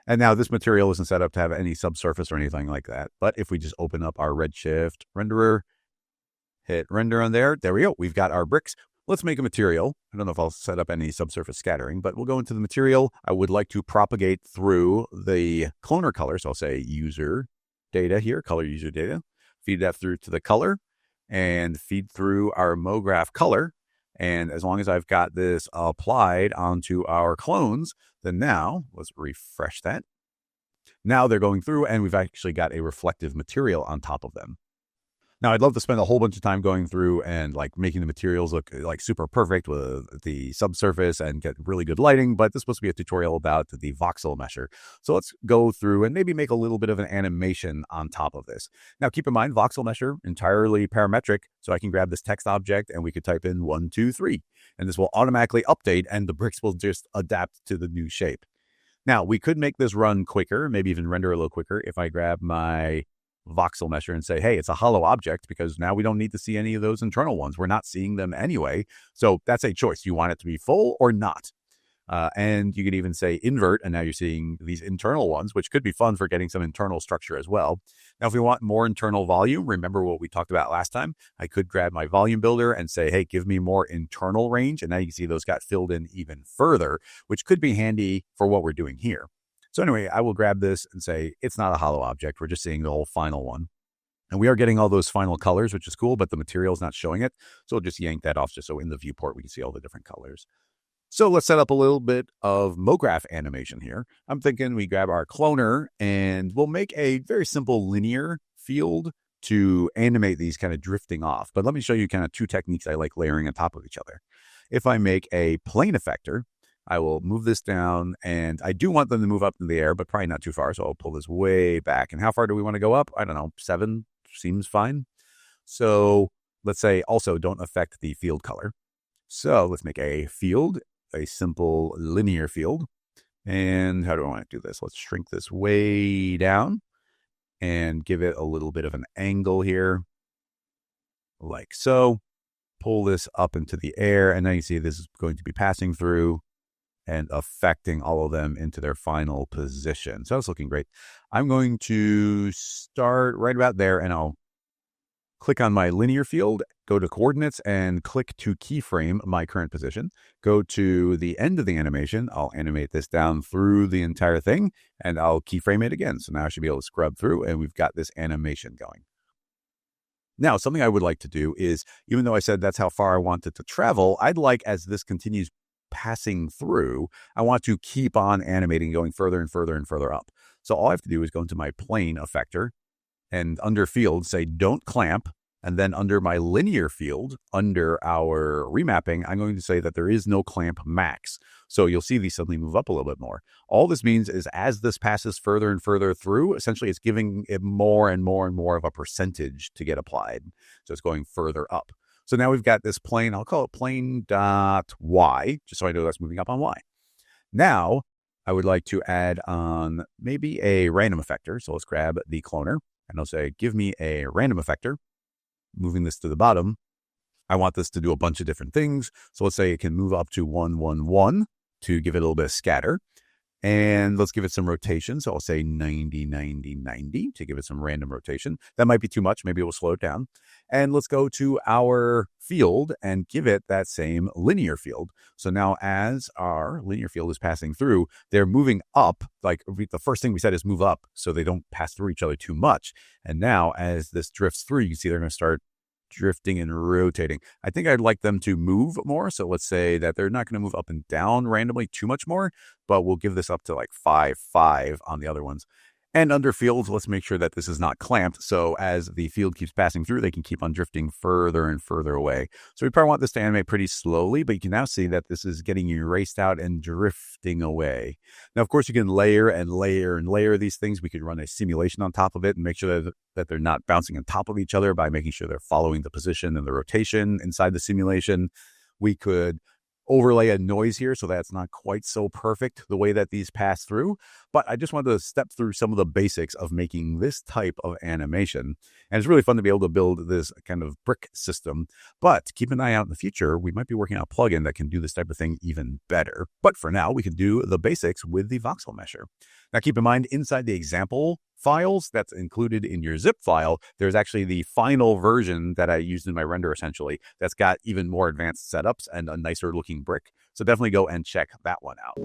And now this material isn't set up to have any subsurface or anything like that. But if we just open up our Redshift renderer, hit render on there. There we go. We've got our bricks. Let's make a material. I don't know if I'll set up any subsurface scattering, but we'll go into the material. I would like to propagate through the cloner color. So I'll say user data here, color user data. Feed that through to the color and feed through our Mograph color. And as long as I've got this applied onto our clones, then now let's refresh that. Now they're going through and we've actually got a reflective material on top of them. Now, I'd love to spend a whole bunch of time going through and like making the materials look like super perfect with the subsurface and get really good lighting, but this is supposed to be a tutorial about the Voxel Mesher. So let's go through and maybe make a little bit of an animation on top of this. Now, keep in mind, Voxel Mesher, entirely parametric, so I can grab this text object and we could type in 1, 2, 3, and this will automatically update and the bricks will just adapt to the new shape. Now, we could make this run quicker, maybe even render a little quicker if I grab my Voxel Mesher and say, hey, it's a hollow object, because now we don't need to see any of those internal ones. We're not seeing them anyway. So that's a choice. You want it to be full or not. And you could even say invert, and now you're seeing these internal ones, which could be fun for getting some internal structure as well. Now, if we want more internal volume, remember what we talked about last time, I could grab my volume builder and say, hey, give me more internal range. And now you can see those got filled in even further, which could be handy for what we're doing here. So anyway, I will grab this and say, it's not a hollow object. We're just seeing the whole final one. And we are getting all those final colors, which is cool, but the material is not showing it. So we'll just yank that off just so in the viewport we can see all the different colors. So let's set up a little bit of Mograph animation here. I'm thinking we grab our cloner and we'll make a very simple linear field to animate these kind of drifting off. But let me show you kind of two techniques I like layering on top of each other. If I make a plane effector, I will move this down, and I do want them to move up in the air, but probably not too far. So I'll pull this way back. And how far do we want to go up? I don't know, 7 seems fine. So let's say also don't affect the field color. So let's make a field, a simple linear field. And how do I want to do this? Let's shrink this way down and give it a little bit of an angle here, like so. Pull this up into the air, and now you see this is going to be passing through. and affecting all of them into their final position. So that's looking great. I'm going to start right about there, and I'll click on my linear field, go to coordinates, and click to keyframe my current position. Go to the end of the animation. I'll animate this down through the entire thing, and I'll keyframe it again. So now I should be able to scrub through, and we've got this animation going. Now, something I would like to do is, even though I said that's how far I want it to travel, I'd like, as this continues passing through, I want to keep on animating, going further and further and further up. So all I have to do is go into my plane effector, and under field, say don't clamp. And then under my linear field, under our remapping, I'm going to say that there is no clamp max. So you'll see these suddenly move up a little bit more. All this means is as this passes further and further through, essentially it's giving it more and more and more of a percentage to get applied. So it's going further up. So now we've got this plane, I'll call it plane.y, just so I know that's moving up on y. Now, I would like to add on maybe a random effector. So let's grab the cloner, and I'll say, give me a random effector. Moving this to the bottom, I want this to do a bunch of different things. So let's say it can move up to 1, 1, 1 to give it a little bit of scatter. And let's give it some rotation. So I'll say 90, 90, 90 to give it some random rotation. That might be too much. Maybe we'll slow it down. And let's go to our field and give it that same linear field. So now as our linear field is passing through, they're moving up. Like the first thing we said is move up so they don't pass through each other too much. And now as this drifts through, you can see they're going to start drifting and rotating. I think I'd like them to move more. So let's say that they're not going to move up and down randomly too much more, but we'll give this up to like 5, 5 on the other ones. And under fields, let's make sure that this is not clamped. So as the field keeps passing through, they can keep on drifting further and further away. So we probably want this to animate pretty slowly, but you can now see that this is getting erased out and drifting away. Now, of course, you can layer and layer and layer these things. We could run a simulation on top of it and make sure that they're not bouncing on top of each other by making sure they're following the position and the rotation inside the simulation. We could overlay a noise here so that's not quite so perfect the way that these pass through. But I just wanted to step through some of the basics of making this type of animation. And it's really fun to be able to build this kind of brick system. But keep an eye out in the future. We might be working on a plugin that can do this type of thing even better. But for now, we can do the basics with the Voxel Mesher. Now, keep in mind, inside the example files that's included in your zip file, there's actually the final version that I used in my render, essentially, that's got even more advanced setups and a nicer looking brick. So definitely go and check that one out.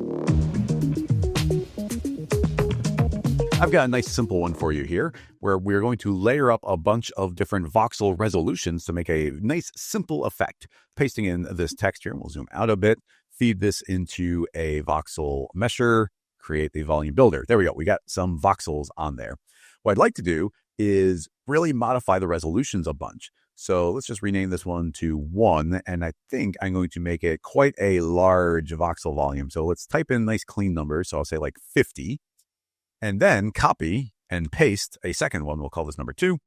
I've got a nice simple one for you here, where we're going to layer up a bunch of different voxel resolutions to make a nice simple effect. Pasting in this text here, and we'll zoom out a bit, feed this into a Voxel Mesher, create the volume builder. There we go. We got some voxels on there. What I'd like to do is really modify the resolutions a bunch. So let's just rename this one to 1. And I think I'm going to make it quite a large voxel volume. So let's type in nice clean numbers. So I'll say like 50 and then copy and paste a second one. We'll call this number 2.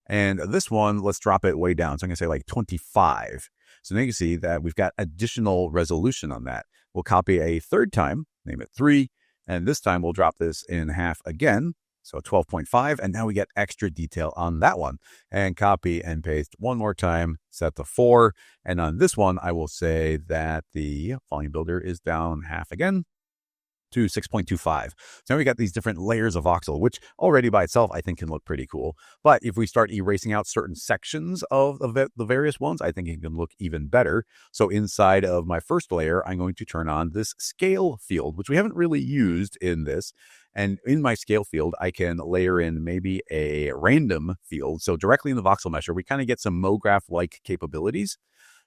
And this one, let's drop it way down. So I'm going to say like 25. So now you can see that we've got additional resolution on that. We'll copy a third time, name it 3. And this time we'll drop this in half again. So 12.5. And now we get extra detail on that one. And copy and paste one more time, set to 4. And on this one, I will say that the volume builder is down half again to 6.25. So now we got these different layers of voxel, which already by itself, I think can look pretty cool. But if we start erasing out certain sections of the various ones, I think it can look even better. So inside of my first layer, I'm going to turn on this scale field, which we haven't really used in this. And in my scale field, I can layer in maybe a random field. So directly in the Voxel Mesher, we kind of get some Mograph-like capabilities.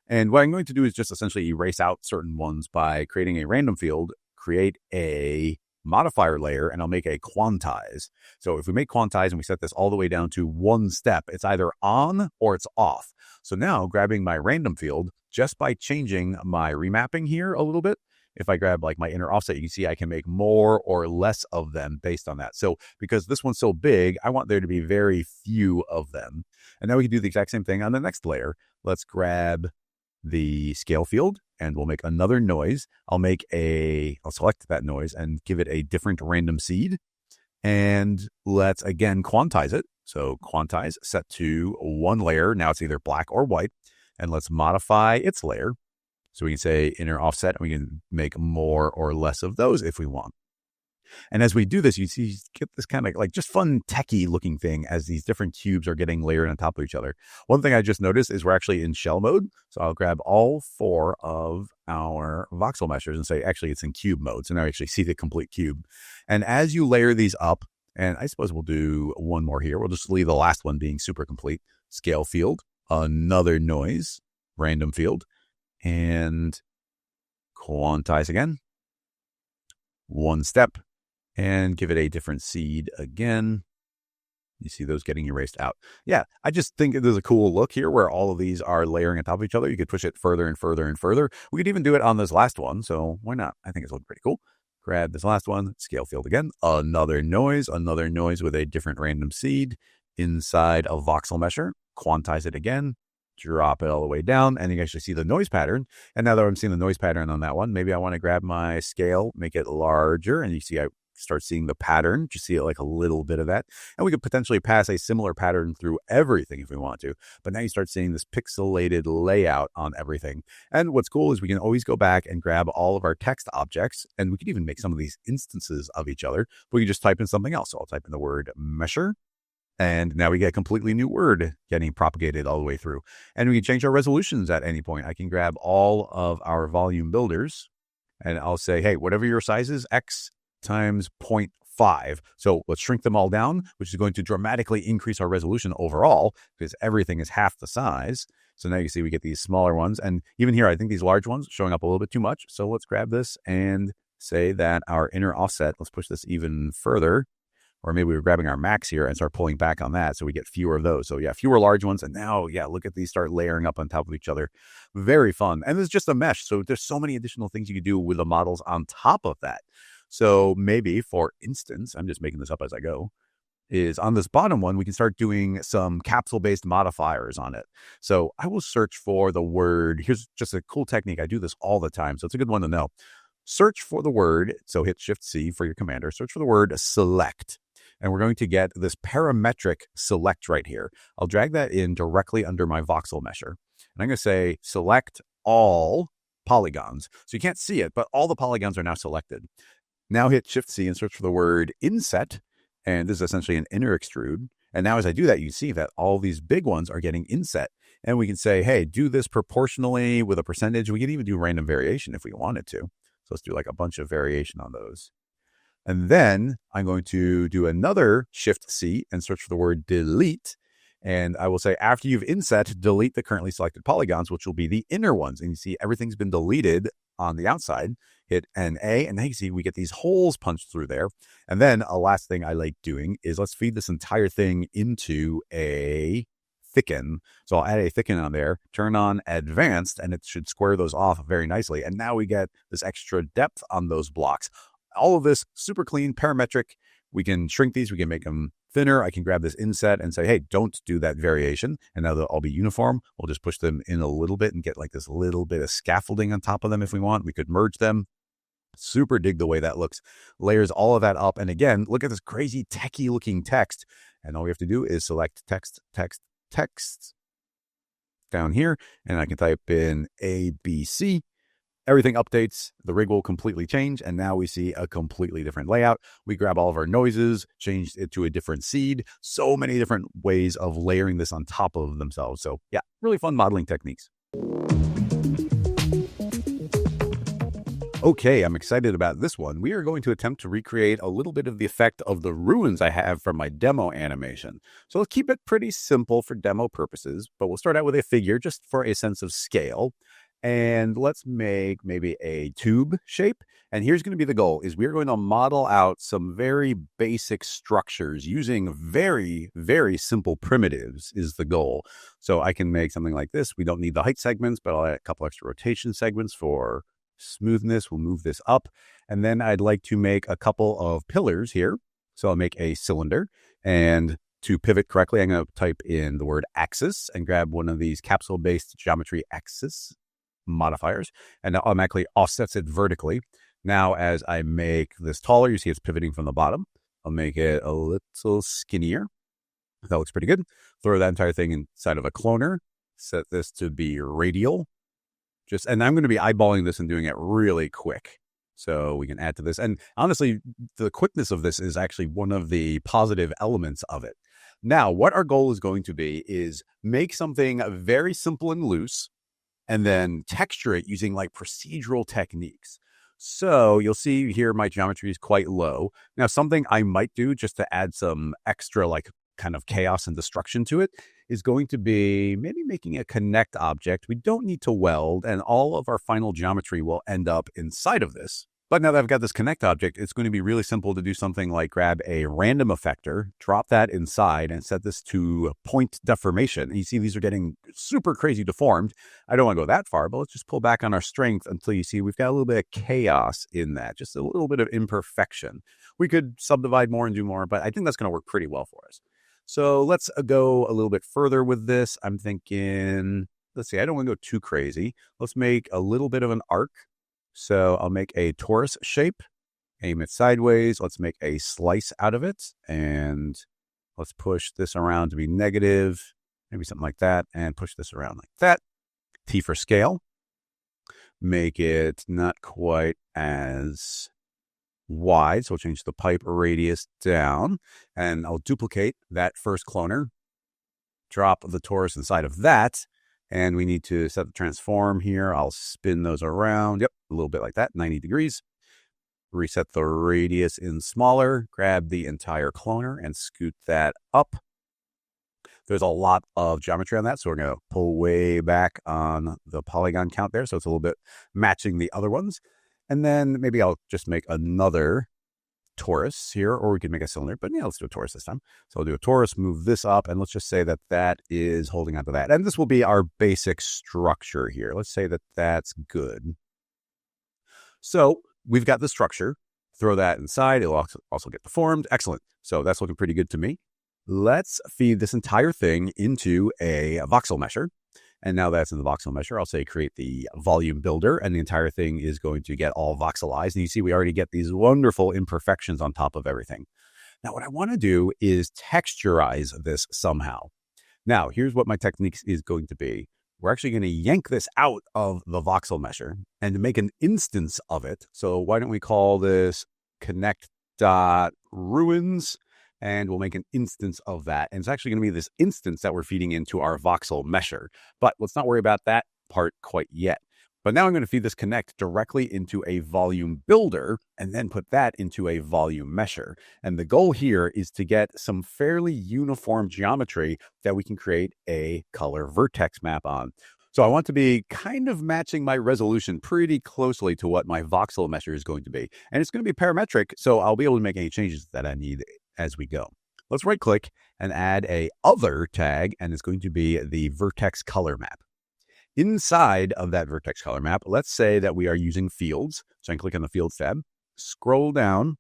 And what I'm going to do is just essentially erase out certain ones by creating a random field, create a modifier layer, and I'll make a quantize. So if we make quantize and we set this all the way down to 1 step, it's either on or it's off. So now grabbing my random field, just by changing my remapping here a little bit, if I grab like my inner offset, you can see I can make more or less of them based on that. So because this one's so big, I want there to be very few of them. And now we can do the exact same thing on the next layer. Let's grab the scale field and we'll make another noise. I'll select that noise and give it a different random seed. And let's again quantize it. So quantize set to 1 layer. Now it's either black or white. And let's modify its layer. So we can say inner offset, and we can make more or less of those if we want. And as we do this, you see, you get this kind of like just fun techie looking thing as these different cubes are getting layered on top of each other. One thing I just noticed is we're actually in shell mode. So I'll grab all 4 of our voxel meshers and say, actually, it's in cube mode. So now I actually see the complete cube. And as you layer these up, and I suppose we'll do one more here. We'll just leave the last one being super complete. Scale field, another noise, random field, and quantize again. One step. And give it a different seed again. You see those getting erased out. Yeah, I just think there's a cool look here where all of these are layering on top of each other. You could push it further and further and further. We could even do it on this last one, so why not? I think it's looking pretty cool. Grab this last one, scale field again. Another noise with a different random seed inside of Voxel Mesher. Quantize it again. Drop it all the way down, and you actually see the noise pattern. And now that I'm seeing the noise pattern on that one, maybe I want to grab my scale, make it larger, and you see I start seeing the pattern. You see it like a little bit of that. And we could potentially pass a similar pattern through everything if we want to. But now you start seeing this pixelated layout on everything. And what's cool is we can always go back and grab all of our text objects, and we could even make some of these instances of each other. We can just type in something else. So I'll type in the word mesher. And now we get a completely new word getting propagated all the way through. And we can change our resolutions at any point. I can grab all of our volume builders, and I'll say, hey, whatever your size is, X times 0.5. So let's shrink them all down, which is going to dramatically increase our resolution overall because everything is half the size. So now you see we get these smaller ones. And even here, I think these large ones showing up a little bit too much. So let's grab this and say that our inner offset, let's push this even further. Or maybe we're grabbing our max here and start pulling back on that so we get fewer of those. So yeah, fewer large ones. And now, yeah, look at these start layering up on top of each other. Very fun. And it's just a mesh. So there's so many additional things you can do with the models on top of that. So maybe, for instance, I'm just making this up as I go, is on this bottom one, we can start doing some capsule-based modifiers on it. So I will search for the word. Here's just a cool technique. I do this all the time, so it's a good one to know. Search for the word. So hit Shift-C for your commander. Search for the word select. And we're going to get this parametric select right here. I'll drag that in directly under my voxel mesher. And I'm going to say select all polygons. So you can't see it, but all the polygons are now selected. Now hit Shift-C and search for the word inset. And this is essentially an inner extrude. And now as I do that, you see that all these big ones are getting inset. And we can say, hey, do this proportionally with a percentage. We can even do random variation if we wanted to. So let's do like a bunch of variation on those. And then I'm going to do another Shift-C and search for the word delete. And I will say, after you've inset, delete the currently selected polygons, which will be the inner ones. And you see everything's been deleted on the outside. Hit NA, and now you see we get these holes punched through there. And then a last thing I like doing is let's feed this entire thing into a thicken. So I'll add a thicken on there, turn on advanced, and it should square those off very nicely. And now we get this extra depth on those blocks. All of this super clean, parametric. We can shrink these. We can make them thinner. I can grab this inset and say, hey, don't do that variation. And now they'll all be uniform. We'll just push them in a little bit and get like this little bit of scaffolding on top of them if we want. We could merge them. Super dig the way that looks. Layers all of that up. And again, look at this crazy techie looking text. And all we have to do is select text down here. And I can type in ABC. Everything updates, the rig will completely change, and now we see a completely different layout. We grab all of our noises, change it to a different seed. So many different ways of layering this on top of themselves. So yeah, really fun modeling techniques. Okay, I'm excited about this one. We are going to attempt to recreate a little bit of the effect of the ruins I have from my demo animation. So let's keep it pretty simple for demo purposes, but we'll start out with a figure just for a sense of scale. And let's make maybe a tube shape. And here's going to be the goal is we're going to model out some very basic structures using very, very simple primitives is the goal. So I can make something like this. We don't need the height segments, but I'll add a couple extra rotation segments for smoothness. We'll move this up. And then I'd like to make a couple of pillars here. So I'll make a cylinder, and to pivot correctly, I'm going to type in the word axis and grab one of these capsule-based geometry axis modifiers, and that automatically offsets it vertically. Now, as I make this taller, you see it's pivoting from the bottom. I'll make it a little skinnier. That looks pretty good. Throw that entire thing inside of a cloner. Set this to be radial. and I'm going to be eyeballing this and doing it really quick. So we can add to this. And honestly, the quickness of this is actually one of the positive elements of it. Now, what our goal is going to be is make something very simple and loose, and then texture it using like procedural techniques. So you'll see here my geometry is quite low. Now, something I might do just to add some extra like kind of chaos and destruction to it is going to be maybe making a connect object. We don't need to weld, and all of our final geometry will end up inside of this. But now that I've got this connect object, it's going to be really simple to do something like grab a random effector, drop that inside, and set this to point deformation. And you see these are getting super crazy deformed. I don't want to go that far, but let's just pull back on our strength until you see we've got a little bit of chaos in that, just a little bit of imperfection. We could subdivide more and do more, but I think that's going to work pretty well for us. So let's go a little bit further with this. I'm thinking, let's see, I don't want to go too crazy. Let's make a little bit of an arc. So I'll make a torus shape, aim it sideways. Let's make a slice out of it. And let's push this around to be negative, maybe something like that, and push this around like that. T for scale. Make it not quite as wide. So we'll change the pipe radius down, and I'll duplicate that first cloner, drop the torus inside of that. And we need to set the transform here. I'll spin those around. Yep, a little bit like that, 90 degrees. Reset the radius in smaller. Grab the entire cloner and scoot that up. There's a lot of geometry on that, so we're going to pull way back on the polygon count there, so it's a little bit matching the other ones. And then maybe I'll just make another torus here, or we could make a cylinder, but yeah, let's do a torus this time. So I'll do a torus, move this up, and let's just say that that is holding onto that. And this will be our basic structure here. Let's say that that's good. So we've got the structure. Throw that inside. It'll also get deformed. Excellent. So that's looking pretty good to me. Let's feed this entire thing into a Voxel Mesher. And now that's in the Voxel Mesher, I'll say create the volume builder, and the entire thing is going to get all voxelized. And you see we already get these wonderful imperfections on top of everything. Now what I want to do is texturize this somehow. Now here's what my technique is going to be. We're actually going to yank this out of the Voxel Mesher and make an instance of it. So why don't we call this connect.ruins? And we'll make an instance of that. And it's actually going to be this instance that we're feeding into our Voxel Mesher. But let's not worry about that part quite yet. But now I'm going to feed this connect directly into a volume builder and then put that into a volume mesher. And the goal here is to get some fairly uniform geometry that we can create a color vertex map on. So I want to be kind of matching my resolution pretty closely to what my Voxel Mesher is going to be. And it's going to be parametric, so I'll be able to make any changes that I need as we go. Let's right click and add a other tag, and it's going to be the vertex color map. Inside of that vertex color map, let's say that we are using fields. So I can click on the fields tab, scroll down,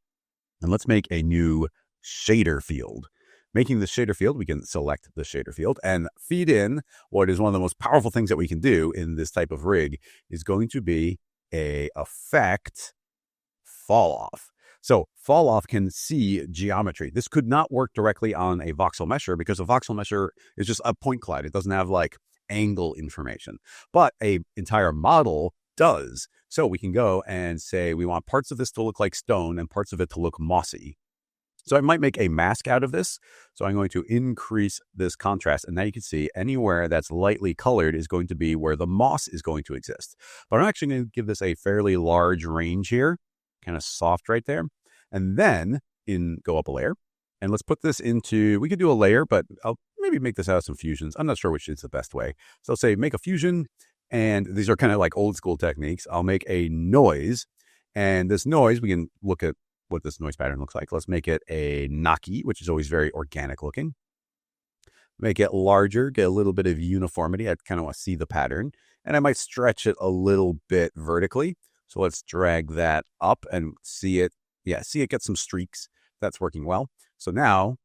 and let's make a new shader field. Making the shader field, we can select the shader field and feed in what is one of the most powerful things that we can do in this type of rig is going to be a effect fall off. So fall off can see geometry. This could not work directly on a Voxel Mesher because a Voxel Mesher is just a point cloud. It doesn't have like angle information, but a entire model does. So we can go and say we want parts of this to look like stone and parts of it to look mossy. So I might make a mask out of this. So I'm going to increase this contrast. And now you can see anywhere that's lightly colored is going to be where the moss is going to exist. But I'm actually going to give this a fairly large range here, kind of soft right there. And then go up a layer. And let's put this into, we could do a layer, but I'll maybe make this out of some fusions. I'm not sure which is the best way. So I'll say make a fusion. And these are kind of like old school techniques. I'll make a noise. And this noise, we can look at what this noise pattern looks like. Let's make it a Naki, which is always very organic looking. Make it larger, get a little bit of uniformity. I kind of want to see the pattern. And I might stretch it a little bit vertically. So let's drag that up and see it. Yeah, see it get some streaks. That's working well. So now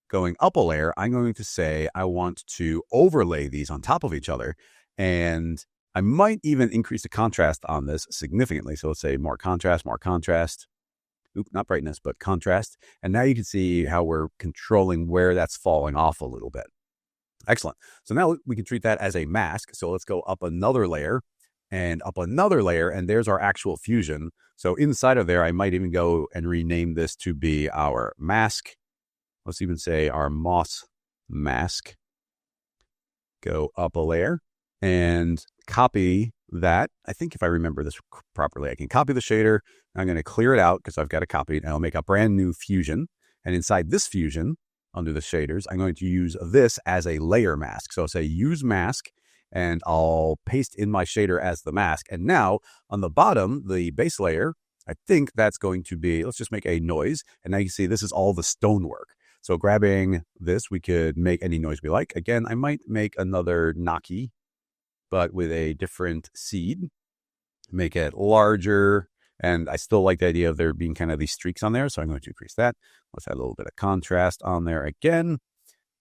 going up a layer, I'm going to say I want to overlay these on top of each other. And I might even increase the contrast on this significantly. So let's say more contrast, more contrast. Oop, not brightness, but contrast. And now you can see how we're controlling where that's falling off a little bit. Excellent. So now we can treat that as a mask. So let's go up another layer and up another layer, and there's our actual fusion. So inside of there, I might even go and rename this to be our mask. Let's even say our moss mask. Go up a layer and copy that. I think if I remember this properly, I can copy the shader. I'm going to clear it out because I've got it copied, and I'll make a brand new fusion. And inside this fusion, under the shaders, I'm going to use this as a layer mask. So I'll say use mask, and I'll paste in my shader as the mask. And now on the bottom, the base layer, I think that's going to be, let's just make a noise. And now you see this is all the stonework. So grabbing this, we could make any noise we like. Again, I might make another Naki, but with a different seed. Make it larger. And I still like the idea of there being kind of these streaks on there. So I'm going to increase that. Let's add a little bit of contrast on there again.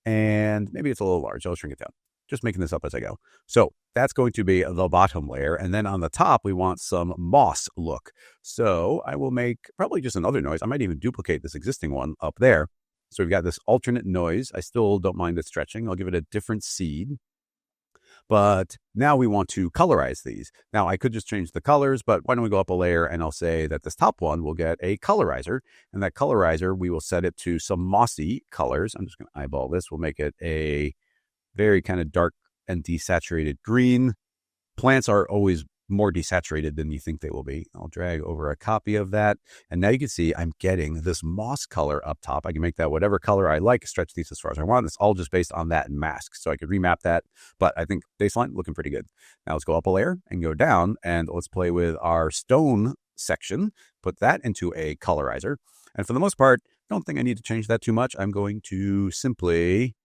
And maybe it's a little large. I'll shrink it down. Just making this up as I go. So that's going to be the bottom layer. And then on the top, we want some moss look. So I will make probably just another noise. I might even duplicate this existing one up there. So we've got this alternate noise. I still don't mind the stretching. I'll give it a different seed. But now we want to colorize these. Now I could just change the colors, but why don't we go up a layer and I'll say that this top one will get a colorizer. And that colorizer, we will set it to some mossy colors. I'm just going to eyeball this. We'll make it a very kind of dark and desaturated green. Plants are always more desaturated than you think they will be. I'll drag over a copy of that. And now you can see I'm getting this moss color up top. I can make that whatever color I like, stretch these as far as I want. It's all just based on that mask. So I could remap that, but I think baseline looking pretty good. Now let's go up a layer and go down, and let's play with our stone section, put that into a colorizer. And for the most part, I don't think I need to change that too much. I'm going to simply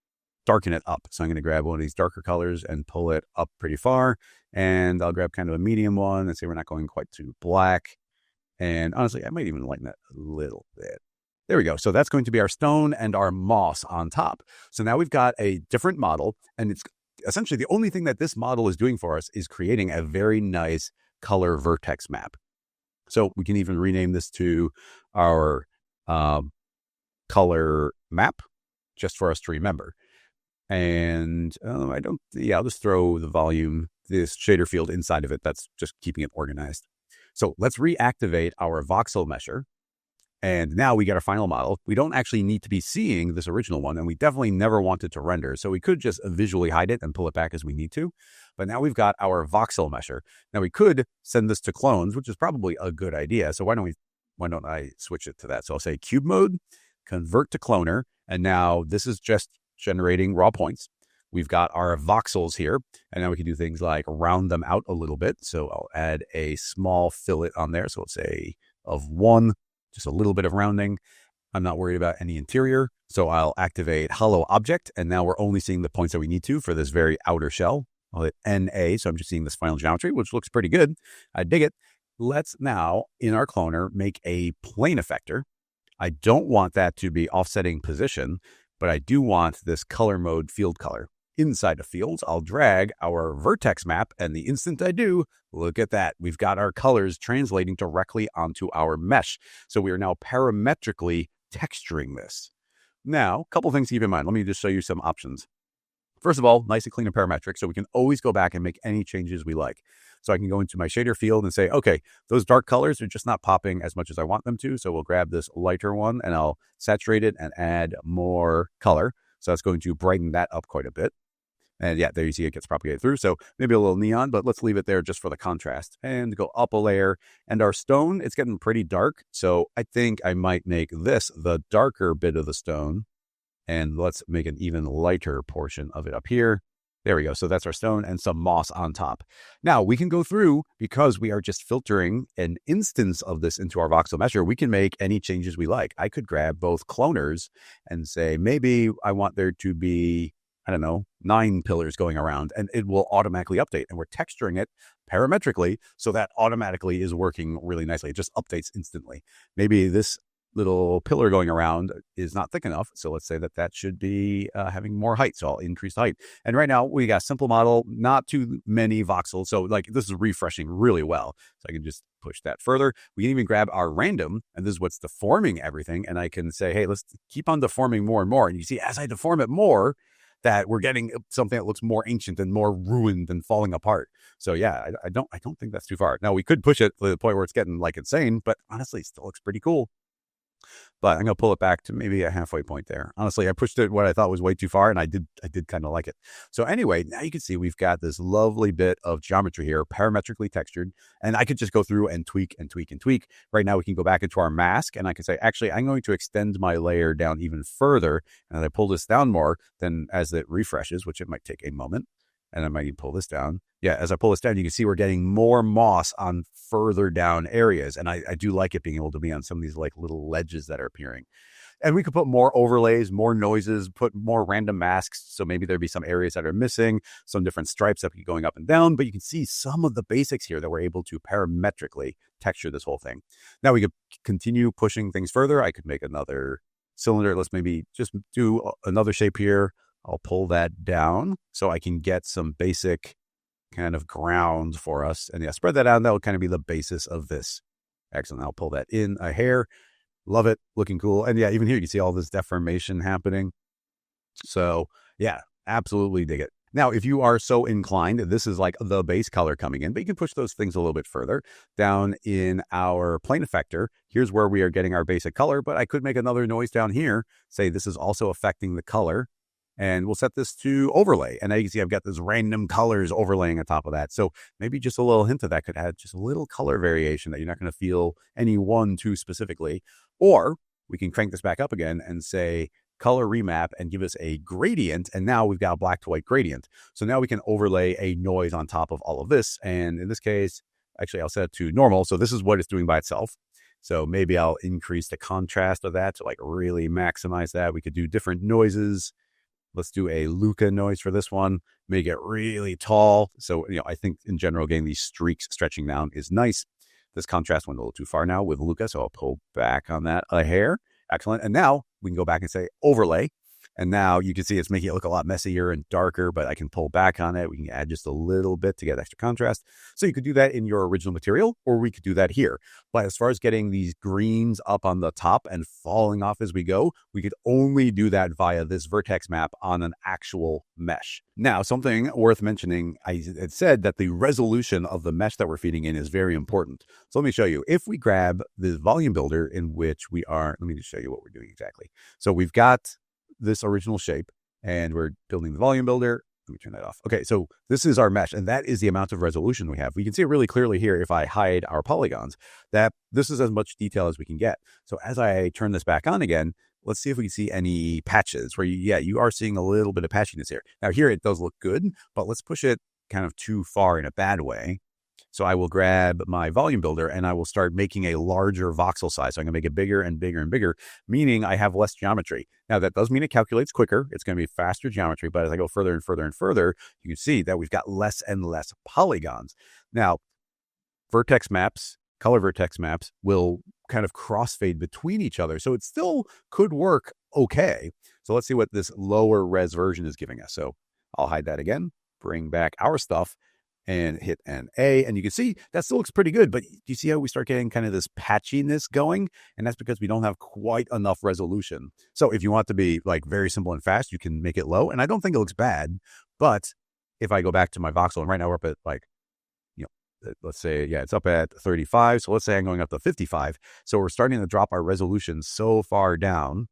darken it up. So I'm going to grab one of these darker colors and pull it up pretty far. And I'll grab kind of a medium one and say we're not going quite too black. And honestly, I might even lighten that a little bit. There we go. So that's going to be our stone and our moss on top. So now we've got a different model, and it's essentially the only thing that this model is doing for us is creating a very nice color vertex map. So we can even rename this to our color map just for us to remember. And I'll just throw the volume, this shader field inside of it. That's just keeping it organized. So let's reactivate our Voxel Mesher. And now we get our final model. We don't actually need to be seeing this original one, and we definitely never want it to render. So we could just visually hide it and pull it back as we need to. But now we've got our Voxel Mesher. Now we could send this to clones, which is probably a good idea. So why don't I switch it to that? So I'll say cube mode, convert to cloner. And now this is just generating raw points. We've got our voxels here, and now we can do things like round them out a little bit. So I'll add a small fillet on there. So let's say of 1, just a little bit of rounding. I'm not worried about any interior. So I'll activate hollow object, and now we're only seeing the points that we need to for this very outer shell. I'll hit NA. So I'm just seeing this final geometry, which looks pretty good. I dig it. Let's now in our cloner make a plane effector. I don't want that to be offsetting position, but I do want this color mode field color. Inside of fields, I'll drag our vertex map, and the instant I do, look at that. We've got our colors translating directly onto our mesh. So we are now parametrically texturing this. Now, a couple things to keep in mind. Let me just show you some options. First of all, nice and clean and parametric, so we can always go back and make any changes we like. So I can go into my shader field and say, okay, those dark colors are just not popping as much as I want them to. So we'll grab this lighter one and I'll saturate it and add more color. So that's going to brighten that up quite a bit. And yeah, there you see it gets propagated through. So maybe a little neon, but let's leave it there just for the contrast. And go up a layer. And our stone, it's getting pretty dark. So I think I might make this the darker bit of the stone. And let's make an even lighter portion of it up here. There we go. So that's our stone and some moss on top. Now we can go through, because we are just filtering an instance of this into our Voxel Mesher, we can make any changes we like. I could grab both cloners and say, maybe I want there to be, 9 pillars going around, and it will automatically update. And we're texturing it parametrically, so that automatically is working really nicely. It just updates instantly. Maybe this little pillar going around is not thick enough. So let's say that should be having more height. So I'll increase the height. And right now we got a simple model, not too many voxels. So like this is refreshing really well. So I can just push that further. We can even grab our random, and this is what's deforming everything. And I can say, hey, let's keep on deforming more and more. And you see, as I deform it more, that we're getting something that looks more ancient and more ruined and falling apart. So yeah, I don't think that's too far. Now we could push it to the point where it's getting like insane, but honestly, it still looks pretty cool. But I'm going to pull it back to maybe a halfway point there. Honestly, I pushed it what I thought was way too far, and I did kind of like it. So anyway, now you can see we've got this lovely bit of geometry here, parametrically textured, and I could just go through and tweak and tweak and tweak. Right now, we can go back into our mask, and I can say, actually, I'm going to extend my layer down even further, and I pull this down more, then as it refreshes, which it might take a moment, and I might pull this down. Yeah, as I pull this down, you can see we're getting more moss on further down areas. And I do like it being able to be on some of these like little ledges that are appearing. And we could put more overlays, more noises, put more random masks. So maybe there'd be some areas that are missing, some different stripes that keep going up and down. But you can see some of the basics here that we're able to parametrically texture this whole thing. Now we could continue pushing things further. I could make another cylinder. Let's maybe just do another shape here. I'll pull that down so I can get some basic kind of ground for us. And yeah, spread that out. And that'll kind of be the basis of this. Excellent. I'll pull that in a hair. Love it. Looking cool. And yeah, even here you can see all this deformation happening. So yeah, absolutely dig it. Now, if you are so inclined, this is like the base color coming in, but you can push those things a little bit further down in our plane effector. Here's where we are getting our basic color, but I could make another noise down here. Say this is also affecting the color. And we'll set this to overlay. And now you can see I've got this random colors overlaying on top of that. So maybe just a little hint of that could add just a little color variation that you're not going to feel any one too specifically. Or we can crank this back up again and say color remap and give us a gradient. And now we've got a black to white gradient. So now we can overlay a noise on top of all of this. And in this case, actually, I'll set it to normal. So this is what it's doing by itself. So maybe I'll increase the contrast of that to like really maximize that. We could do different noises. Let's do a Luca noise for this one, make it really tall. So, I think in general, getting these streaks stretching down is nice. This contrast went a little too far now with Luca, so I'll pull back on that a hair. Excellent. And now we can go back and say overlay. And now you can see it's making it look a lot messier and darker, but I can pull back on it. We can add just a little bit to get extra contrast. So you could do that in your original material, or we could do that here. But as far as getting these greens up on the top and falling off as we go, we could only do that via this vertex map on an actual mesh. Now, something worth mentioning, I had said that the resolution of the mesh that we're feeding in is very important. So let me show you. If we grab the volume builder in which we are, let me just show you what we're doing exactly. So we've got this original shape and we're building the volume builder. Let me turn that off. Okay, so this is our mesh, and that is the amount of resolution we have. We can see it really clearly here if I hide our polygons, that this is as much detail as we can get. So as I turn this back on again, let's see if we can see any patches where you are seeing a little bit of patchiness here. Now here it does look good, but let's push it kind of too far in a bad way. So I will grab my volume builder and I will start making a larger voxel size. So I'm going to make it bigger and bigger and bigger, meaning I have less geometry. Now that does mean it calculates quicker. It's going to be faster geometry, but as I go further and further and further, you can see that we've got less and less polygons. Now, vertex maps, color vertex maps will kind of crossfade between each other. So it still could work okay. So let's see what this lower res version is giving us. So I'll hide that again, bring back our stuff, and hit an A, and you can see that still looks pretty good, but you see how we start getting kind of this patchiness going, and that's because we don't have quite enough resolution. So if you want to be like very simple and fast, you can make it low, and I don't think it looks bad, but if I go back to my voxel, and right now we're up at like, let's say, it's up at 35, so let's say I'm going up to 55, so we're starting to drop our resolution so far down.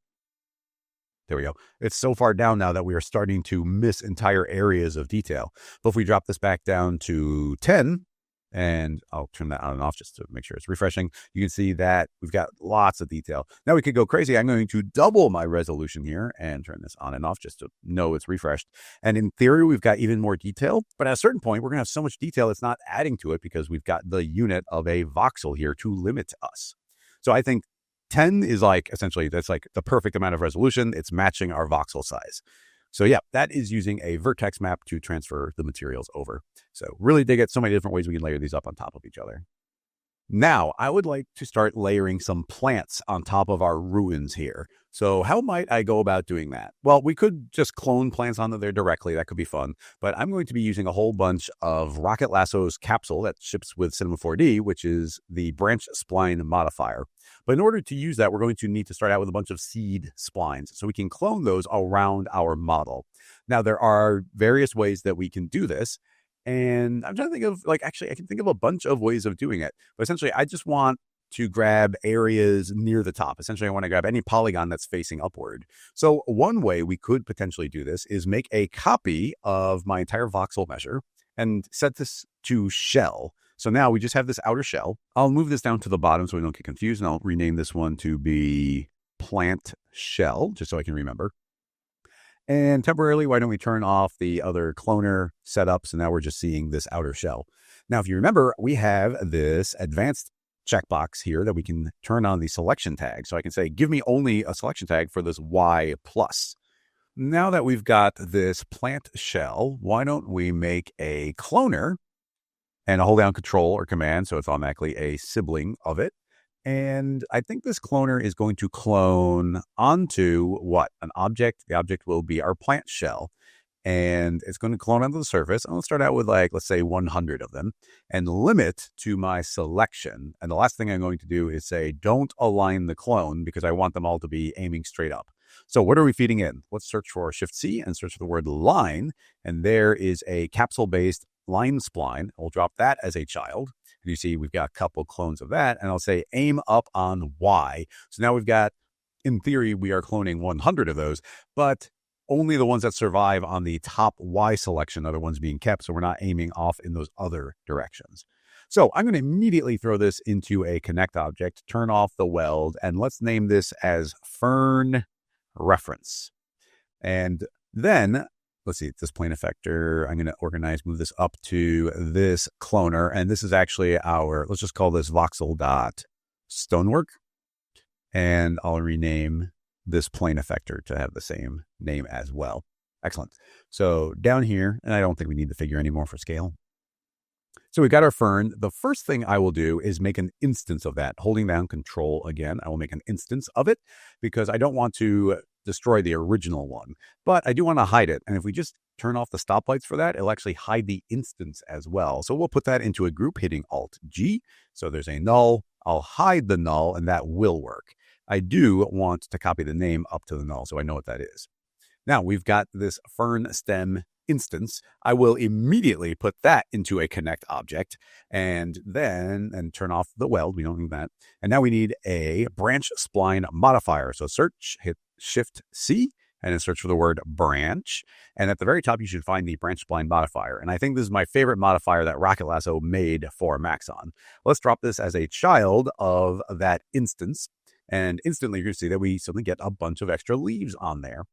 There we go. It's so far down now that we are starting to miss entire areas of detail. But if we drop this back down to 10, and I'll turn that on and off just to make sure it's refreshing, you can see that we've got lots of detail. Now we could go crazy. I'm going to double my resolution here and turn this on and off just to know it's refreshed. And in theory, we've got even more detail. But at a certain point, we're going to have so much detail, it's not adding to it because we've got the unit of a voxel here to limit us. So I think 10 is like, essentially, that's like the perfect amount of resolution. It's matching our voxel size. So yeah, that is using a vertex map to transfer the materials over. So really dig it. So many different ways we can layer these up on top of each other. Now, I would like to start layering some plants on top of our ruins here. So how might I go about doing that? Well, we could just clone plants onto there directly. That could be fun. But I'm going to be using a whole bunch of Rocket Lasso's capsule that ships with Cinema 4D, which is the branch spline modifier. But in order to use that, we're going to need to start out with a bunch of seed splines so we can clone those around our model. Now, there are various ways that we can do this. And I'm trying to think of, actually, I can think of a bunch of ways of doing it. But essentially, I just want to grab areas near the top. Essentially, I want to grab any polygon that's facing upward. So one way we could potentially do this is make a copy of my entire voxel measure and set this to shell. So now we just have this outer shell. I'll move this down to the bottom so we don't get confused, and I'll rename this one to be plant shell, just so I can remember. And temporarily, why don't we turn off the other cloner setup? So now we're just seeing this outer shell. Now, if you remember, we have this advanced checkbox here that we can turn on the selection tag. So I can say, give me only a selection tag for this Y plus. Now that we've got this plant shell, why don't we make a cloner and hold down Control or Command so it's automatically a sibling of it. And I think this cloner is going to clone onto what? An object. The object will be our plant shell. And it's going to clone onto the surface. I'm going to start out with let's say 100 of them and limit to my selection. And the last thing I'm going to do is say, don't align the clone because I want them all to be aiming straight up. So what are we feeding in? Let's search for Shift-C and search for the word line. And there is a capsule-based line spline. We'll drop that as a child. And you see we've got a couple clones of that. And I'll say aim up on Y. So now we've got, in theory, we are cloning 100 of those, but only the ones that survive on the top Y selection are the ones being kept. So we're not aiming off in those other directions. So I'm going to immediately throw this into a connect object, turn off the weld, and let's name this as Fern Reference. And then, let's see, this plane effector, I'm going to move this up to this cloner. And this is actually let's just call this Voxel.stonework. And I'll rename this plane effector to have the same name as well. Excellent. So down here, and I don't think we need the figure anymore for scale. So we got our fern. The first thing I will do is make an instance of that. Holding down Control again, I will make an instance of it because I don't want to destroy the original one, but I do want to hide it. And if we just turn off the stoplights for that, it'll actually hide the instance as well. So we'll put that into a group hitting Alt-G. So there's a null. I'll hide the null and that will work. I do want to copy the name up to the null so I know what that is. Now we've got this fern stem instance. I will immediately put that into a connect object and turn off the weld. We don't need that. And now we need a branch spline modifier. So search, hit Shift-C and then search for the word branch. And at the very top, you should find the branch spline modifier. And I think this is my favorite modifier that Rocket Lasso made for Maxon. Let's drop this as a child of that instance. And instantly you're going to see that we suddenly get a bunch of extra leaves on there.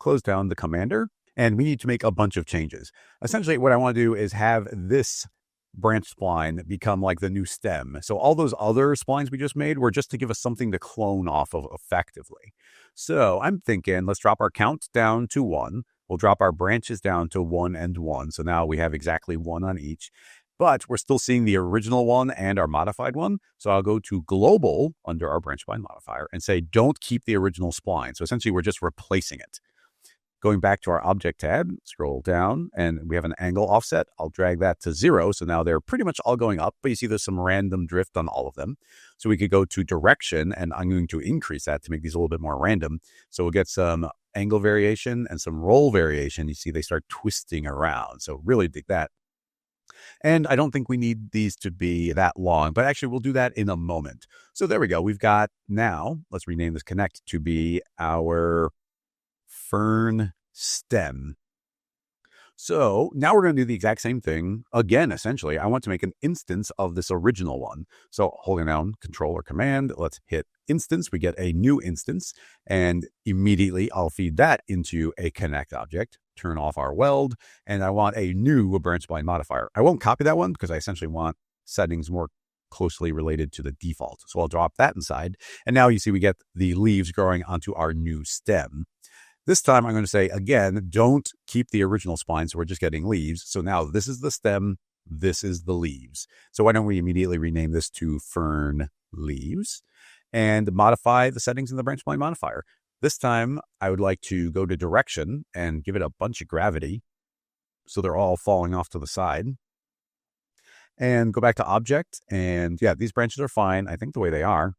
Close down the commander, and we need to make a bunch of changes. Essentially, what I want to do is have this branch spline become like the new stem. So all those other splines we just made were just to give us something to clone off of effectively. So I'm thinking, let's drop our count down to 1. We'll drop our branches down to 1 and 1. So now we have exactly 1 on each. But we're still seeing the original one and our modified one. So I'll go to global under our branch spline modifier and say, don't keep the original spline. So essentially, we're just replacing it. Going back to our object tab, scroll down and we have an angle offset. I'll drag that to 0. So now they're pretty much all going up, but you see there's some random drift on all of them. So we could go to direction and I'm going to increase that to make these a little bit more random. So we'll get some angle variation and some roll variation. You see they start twisting around. So really dig that. And I don't think we need these to be that long, but actually we'll do that in a moment. So there we go. We've got now, let's rename this connect to be our fern stem. So now we're going to do the exact same thing again. Essentially, I want to make an instance of this original one. So holding down Control or Command, let's hit instance. We get a new instance and immediately I'll feed that into a connect object, turn off our weld, and I want a new branch spline modifier. I won't copy that one because I essentially want settings more closely related to the default. So I'll drop that inside. And now you see we get the leaves growing onto our new stem. This time I'm going to say, again, don't keep the original spline, so we're just getting leaves. So now this is the stem, this is the leaves. So why don't we immediately rename this to fern leaves and modify the settings in the branch spline modifier. This time, I would like to go to direction and give it a bunch of gravity, so they're all falling off to the side. And go back to object, and yeah, these branches are fine, I think the way they are.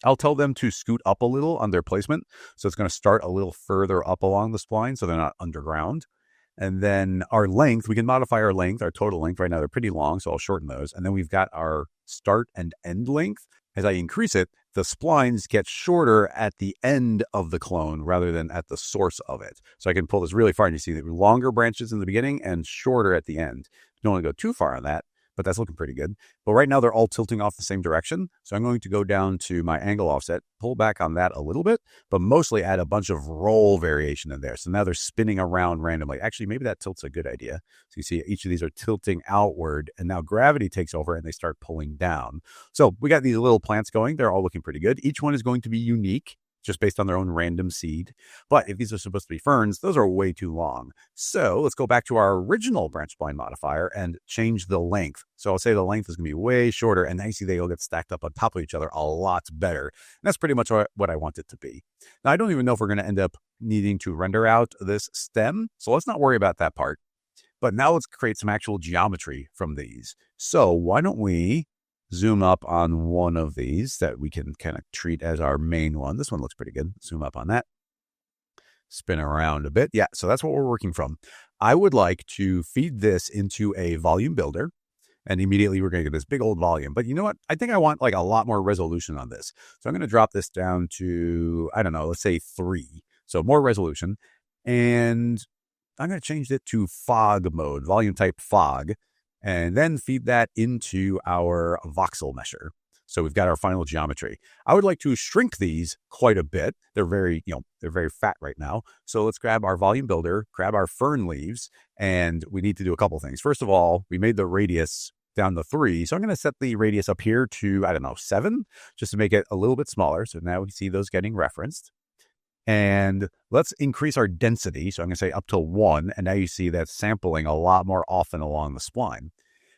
I'll tell them to scoot up a little on their placement, so it's going to start a little further up along the spline so they're not underground. And then our length, we can modify our length, our total length. Right now they're pretty long, so I'll shorten those. And then we've got our start and end length. As I increase it, the splines get shorter at the end of the clone rather than at the source of it. So I can pull this really far, and you see the longer branches in the beginning and shorter at the end. You don't want to go too far on that, but that's looking pretty good. But right now they're all tilting off the same direction. So I'm going to go down to my angle offset, pull back on that a little bit, but mostly add a bunch of roll variation in there. So now they're spinning around randomly. Actually, maybe that tilt's a good idea. So you see each of these are tilting outward, and now gravity takes over and they start pulling down. So we got these little plants going. They're all looking pretty good. Each one is going to be unique, just based on their own random seed. But if these are supposed to be ferns, those are way too long. So let's go back to our original branch spline modifier and change the length. So I'll say the length is going to be way shorter, and now you see they all get stacked up on top of each other a lot better. And that's pretty much what I want it to be. Now, I don't even know if we're going to end up needing to render out this stem, so let's not worry about that part. But now let's create some actual geometry from these. So why don't we zoom up on one of these that we can kind of treat as our main one. This one looks pretty good. Zoom up on that. Spin around a bit. Yeah, so that's what we're working from. I would like to feed this into a volume builder, and immediately we're going to get this big old volume. But you know what? I think I want like a lot more resolution on this. So I'm going to drop this down to, I don't know, let's say 3. So more resolution. And I'm going to change it to fog mode, volume type fog, and then feed that into our Voxel Mesher. So we've got our final geometry. I would like to shrink these quite a bit. They're very fat right now. So let's grab our volume builder, grab our fern leaves, and we need to do a couple things. First of all, we made the radius down to 3. So I'm going to set the radius up here to, 7, just to make it a little bit smaller. So now we see those getting referenced. And let's increase our density. So I'm going to say up to 1. And now you see that sampling a lot more often along the spline.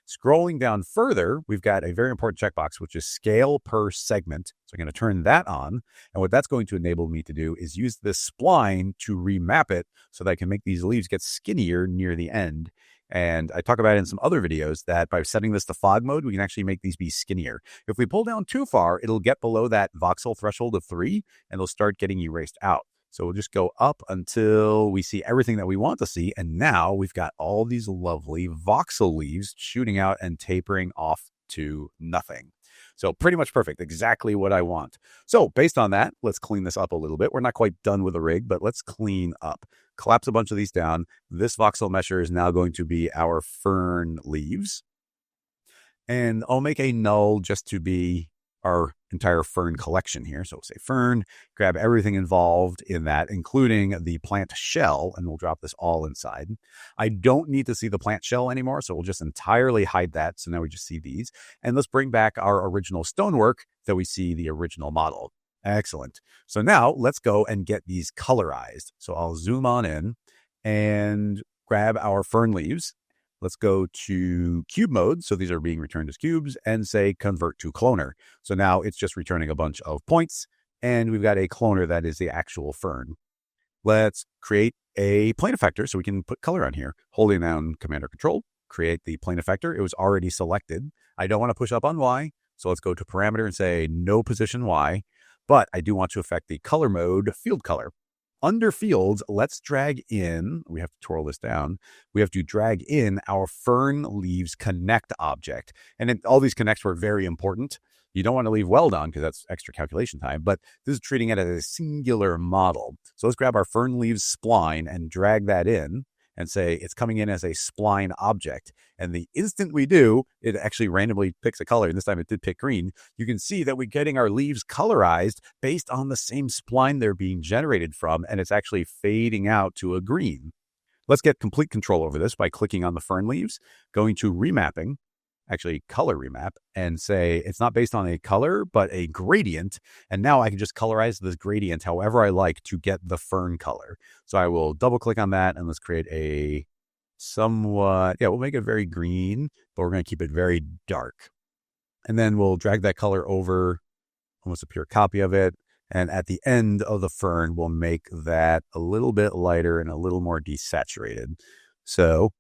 Scrolling down further, we've got a very important checkbox, which is scale per segment. So I'm going to turn that on. And what that's going to enable me to do is use this spline to remap it so that I can make these leaves get skinnier near the end. And I talk about it in some other videos that by setting this to fog mode, we can actually make these be skinnier. If we pull down too far, it'll get below that voxel threshold of 3, and it'll start getting erased out. So we'll just go up until we see everything that we want to see. And now we've got all these lovely voxel leaves shooting out and tapering off to nothing. So pretty much perfect, exactly what I want. So based on that, let's clean this up a little bit. We're not quite done with the rig, but let's clean up. Collapse a bunch of these down. This Voxel Mesher is now going to be our fern leaves. And I'll make a null just to be our entire fern collection here. So we'll say fern, grab everything involved in that, including the plant shell, and we'll drop this all inside. I don't need to see the plant shell anymore, so we'll just entirely hide that. So now we just see these. And let's bring back our original stonework that we see the original model. Excellent. So now let's go and get these colorized. So I'll zoom on in and grab our fern leaves. Let's go to cube mode. So these are being returned as cubes, and say convert to cloner. So now it's just returning a bunch of points, and we've got a cloner that is the actual fern. Let's create a plane effector so we can put color on here. Holding down Command or Control, create the plane effector. It was already selected. I don't want to push up on Y. So let's go to parameter and say no position Y, but I do want to affect the color mode field color. Under fields, let's drag in, we have to twirl this down, we have to drag in our fern leaves connect object. And then all these connects were very important. You don't want to leave weld on because that's extra calculation time, but this is treating it as a singular model. So let's grab our fern leaves spline and drag that in and say it's coming in as a spline object. And the instant we do, it actually randomly picks a color. And this time it did pick green. You can see that we're getting our leaves colorized based on the same spline they're being generated from. And it's actually fading out to a green. Let's get complete control over this by clicking on the fern leaves, going to remapping, actually color remap, and say it's not based on a color, but a gradient. And now I can just colorize this gradient however I like to get the fern color. So I will double click on that, and let's create a somewhat, we'll make it very green, but we're going to keep it very dark. And then we'll drag that color over, almost a pure copy of it, And at the end of the fern, we'll make that a little bit lighter and a little more desaturated. So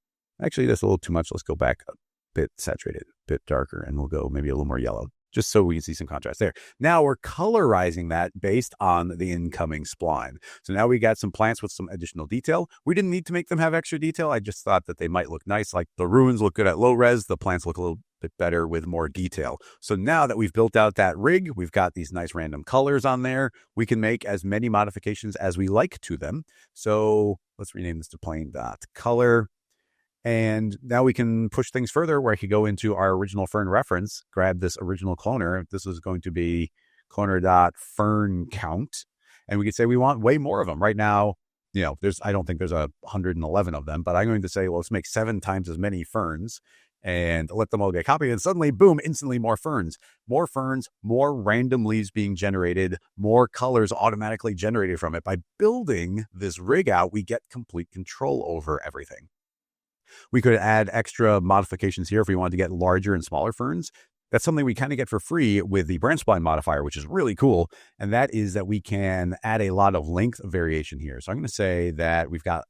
actually, that's a little too much. Let's go back a bit saturated, a bit darker, and we'll go maybe a little more yellow, just so we can see some contrast there. Now we're colorizing that based on the incoming spline. So now we got some plants with some additional detail. We didn't need to make them have extra detail. I just thought that they might look nice. Like the ruins look good at low res. The plants look a little bit better with more detail. So now that we've built out that rig, we've got these nice random colors on there. We can make as many modifications as we like to them. So let's rename this to plain.color. And now we can push things further where I could go into our original fern reference, grab this original cloner. This is going to be cloner.fern count. And we could say we want way more of them. Right now, I don't think there's 111 of them, but I'm going to say, well, let's make 7 times as many ferns and let them all get copied. And suddenly, boom, instantly more ferns, more random leaves being generated, more colors automatically generated from it. By building this rig out, we get complete control over everything. We could add extra modifications here if we wanted to get larger and smaller ferns. That's something we kind of get for free with the branch spline modifier, which is really cool. And that is that we can add a lot of length variation here. So I'm going to say that we've got,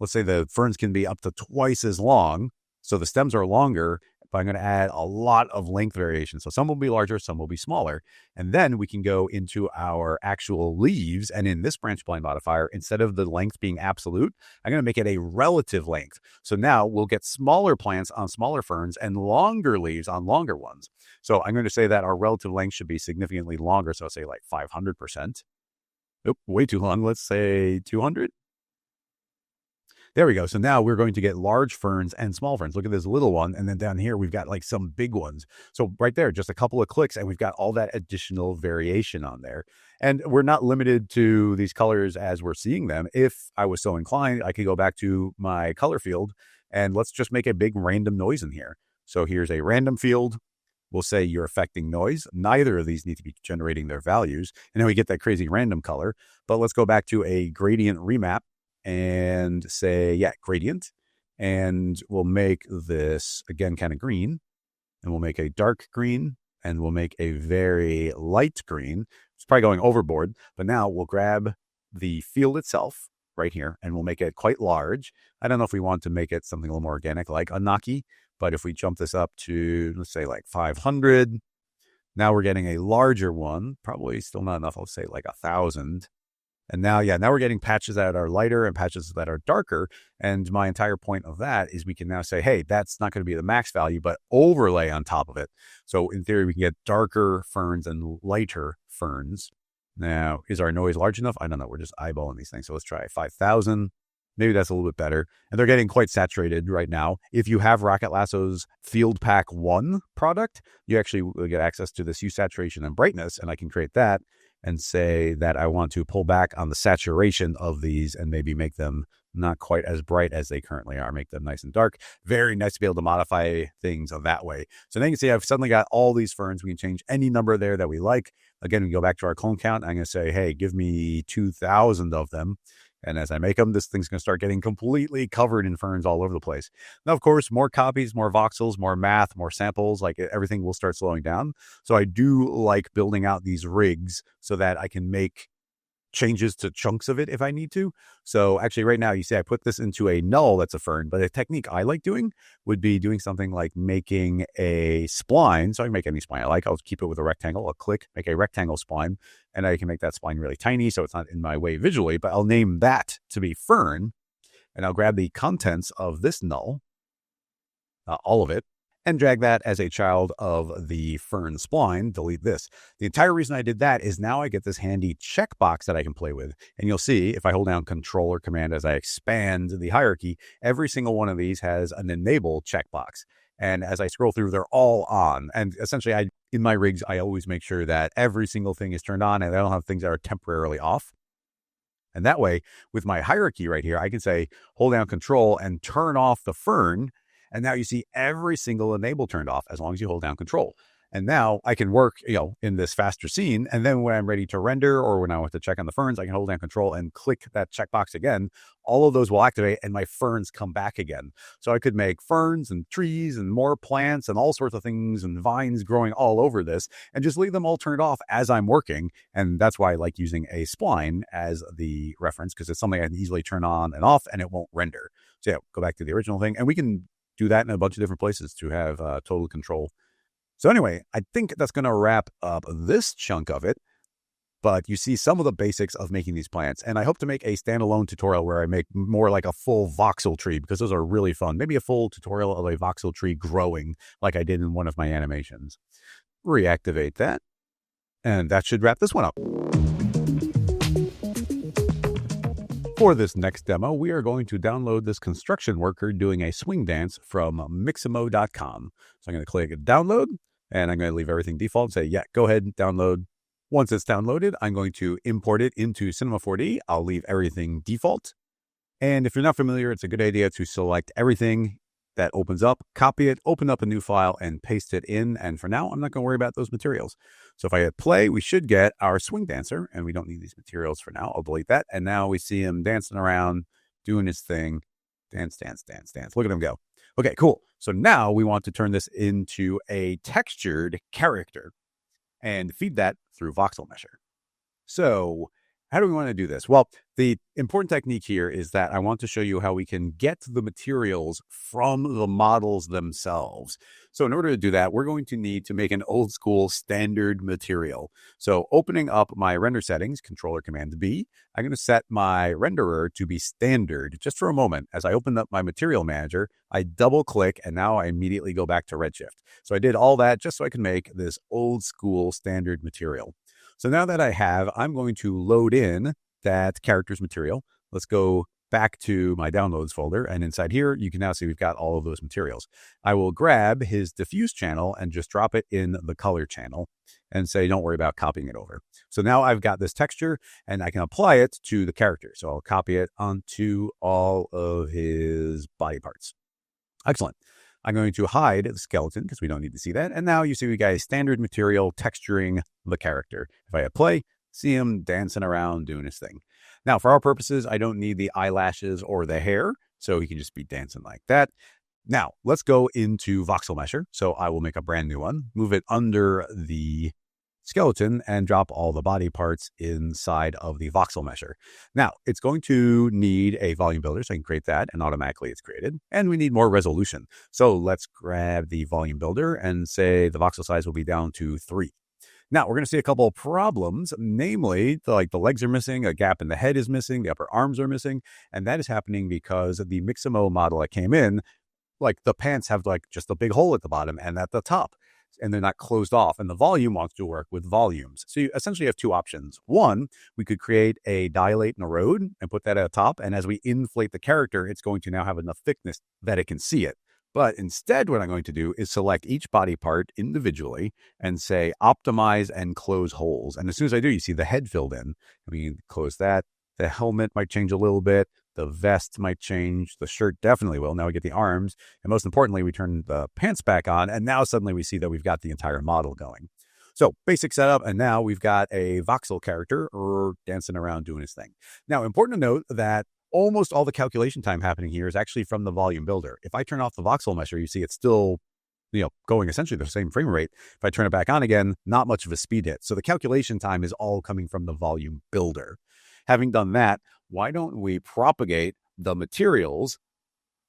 let's say the ferns can be up to twice as long. So the stems are longer, but I'm going to add a lot of length variation. So some will be larger, some will be smaller. And then we can go into our actual leaves. And in this branch spline modifier, instead of the length being absolute, I'm going to make it a relative length. So now we'll get smaller plants on smaller ferns and longer leaves on longer ones. So I'm going to say that our relative length should be significantly longer. So I'll say like 500%. Nope, way too long. Let's say 200. There we go. So now we're going to get large ferns and small ferns. Look at this little one. And then down here, we've got like some big ones. So right there, just a couple of clicks, and we've got all that additional variation on there. And we're not limited to these colors as we're seeing them. If I was so inclined, I could go back to my color field and let's just make a big random noise in here. So here's a random field. We'll say you're affecting noise. Neither of these need to be generating their values. And then we get that crazy random color. But let's go back to a gradient remap and say, gradient. And we'll make this, again, kind of green. And we'll make a dark green. And we'll make a very light green. It's probably going overboard. But now we'll grab the field itself right here. And we'll make it quite large. I don't know if we want to make it something a little more organic like Unaki. But if we jump this up to, let's say, like 500. Now we're getting a larger one. Probably still not enough. I'll say like 1,000. And now we're getting patches that are lighter and patches that are darker. And my entire point of that is we can now say, hey, that's not going to be the max value, but overlay on top of it. So in theory, we can get darker ferns and lighter ferns. Now, is our noise large enough? I don't know. We're just eyeballing these things. So let's try 5,000. Maybe that's a little bit better. And they're getting quite saturated right now. If you have Rocket Lasso's Field Pack 1 product, you actually will get access to this hue, saturation, and brightness. And I can create that and say that I want to pull back on the saturation of these and maybe make them not quite as bright as they currently are, make them nice and dark. Very nice to be able to modify things that way. So now you can see I've suddenly got all these ferns. We can change any number there that we like. Again, we go back to our clone count. I'm going to say, hey, give me 2,000 of them. And as I make them, this thing's going to start getting completely covered in ferns all over the place. Now, of course, more copies, more voxels, more math, more samples, like everything will start slowing down. So I do like building out these rigs so that I can make changes to chunks of it if I need to. So actually right now, you see I put this into a null that's a fern, but a technique I like doing would be doing something like making a spline. So I can make any spline I like. I'll keep it with a rectangle. I'll click, make a rectangle spline, and I can make that spline really tiny so it's not in my way visually, but I'll name that to be fern, and I'll grab the contents of this null, all of it, and drag that as a child of the fern spline, delete this. The entire reason I did that is now I get this handy checkbox that I can play with. And you'll see if I hold down Control or Command as I expand the hierarchy, every single one of these has an enable checkbox. And as I scroll through, they're all on. And essentially, in my rigs, I always make sure that every single thing is turned on and I don't have things that are temporarily off. And that way, with my hierarchy right here, I can say, hold down Control and turn off the fern. And now you see every single enable turned off as long as you hold down Control. And now I can work, in this faster scene. And then when I'm ready to render or when I want to check on the ferns, I can hold down control and click that checkbox again. All of those will activate and my ferns come back again. So I could make ferns and trees and more plants and all sorts of things and vines growing all over this and just leave them all turned off as I'm working. And that's why I like using a spline as the reference, because it's something I can easily turn on and off and it won't render. So yeah, go back to the original thing. And we can do that in a bunch of different places to have total control. So anyway, I think that's going to wrap up this chunk of it. But you see some of the basics of making these plants. And I hope to make a standalone tutorial where I make more like a full voxel tree, because those are really fun. Maybe a full tutorial of a voxel tree growing like I did in one of my animations. Reactivate that. And that should wrap this one up. For this next demo, we are going to download this construction worker doing a swing dance from Miximo.com. So I'm going to click download, and I'm going to leave everything default and say, yeah, go ahead and download. Once it's downloaded, I'm going to import it into Cinema 4D. I'll leave everything default. And if you're not familiar, it's a good idea to select everything that opens up, copy it, open up a new file, and paste it in. And for now, I'm not going to worry about those materials. So if I hit play, we should get our swing dancer, and we don't need these materials for now. I'll delete that. And now we see him dancing around, doing his thing. Dance, dance, dance, dance. Look at him go. Okay, cool. So now we want to turn this into a textured character and feed that through Voxel Mesher. So how do we want to do this? Well, the important technique here is that I want to show you how we can get the materials from the models themselves. So in order to do that, we're going to need to make an old school standard material. So opening up my render settings, Controller Command B, I'm going to set my renderer to be standard just for a moment. As I open up my material manager, I double click and now I immediately go back to Redshift. So I did all that just so I can make this old school standard material. So now that I have, I'm going to load in that character's material. Let's go back to my downloads folder. And inside here, you can now see we've got all of those materials. I will grab his diffuse channel and just drop it in the color channel and say, don't worry about copying it over. So now I've got this texture and I can apply it to the character. So I'll copy it onto all of his body parts. Excellent. I'm going to hide the skeleton because we don't need to see that. And now you see we got a standard material texturing the character. If I hit play, see him dancing around doing his thing. Now, for our purposes, I don't need the eyelashes or the hair, so he can just be dancing like that. Now, let's go into Voxel Mesher. So I will make a brand new one, move it under the skeleton, and drop all the body parts inside of the Voxel Mesher. Now, it's going to need a volume builder, so I can create that, and automatically it's created. And we need more resolution. So let's grab the volume builder and say the voxel size will be down to 3. Now, we're going to see a couple of problems, namely, the legs are missing, a gap in the head is missing, the upper arms are missing, and that is happening because the Miximo model that came in, the pants have just a big hole at the bottom and at the top, and they're not closed off, and the volume wants to work with volumes. So you essentially have two options. One, we could create a dilate and erode and put that at the top, and as we inflate the character, it's going to now have enough thickness that it can see it. But instead, what I'm going to do is select each body part individually and say optimize and close holes. And as soon as I do, you see the head filled in. We can close that. The helmet might change a little bit. The vest might change. The shirt definitely will. Now we get the arms. And most importantly, we turn the pants back on. And now suddenly we see that we've got the entire model going. So basic setup. And now we've got a voxel character dancing around doing his thing. Now, important to note that almost all the calculation time happening here is actually from the volume builder. If I turn off the Voxel Mesher, you see it's still, going essentially the same frame rate. If I turn it back on again, not much of a speed hit. So the calculation time is all coming from the volume builder. Having done that, why don't we propagate the materials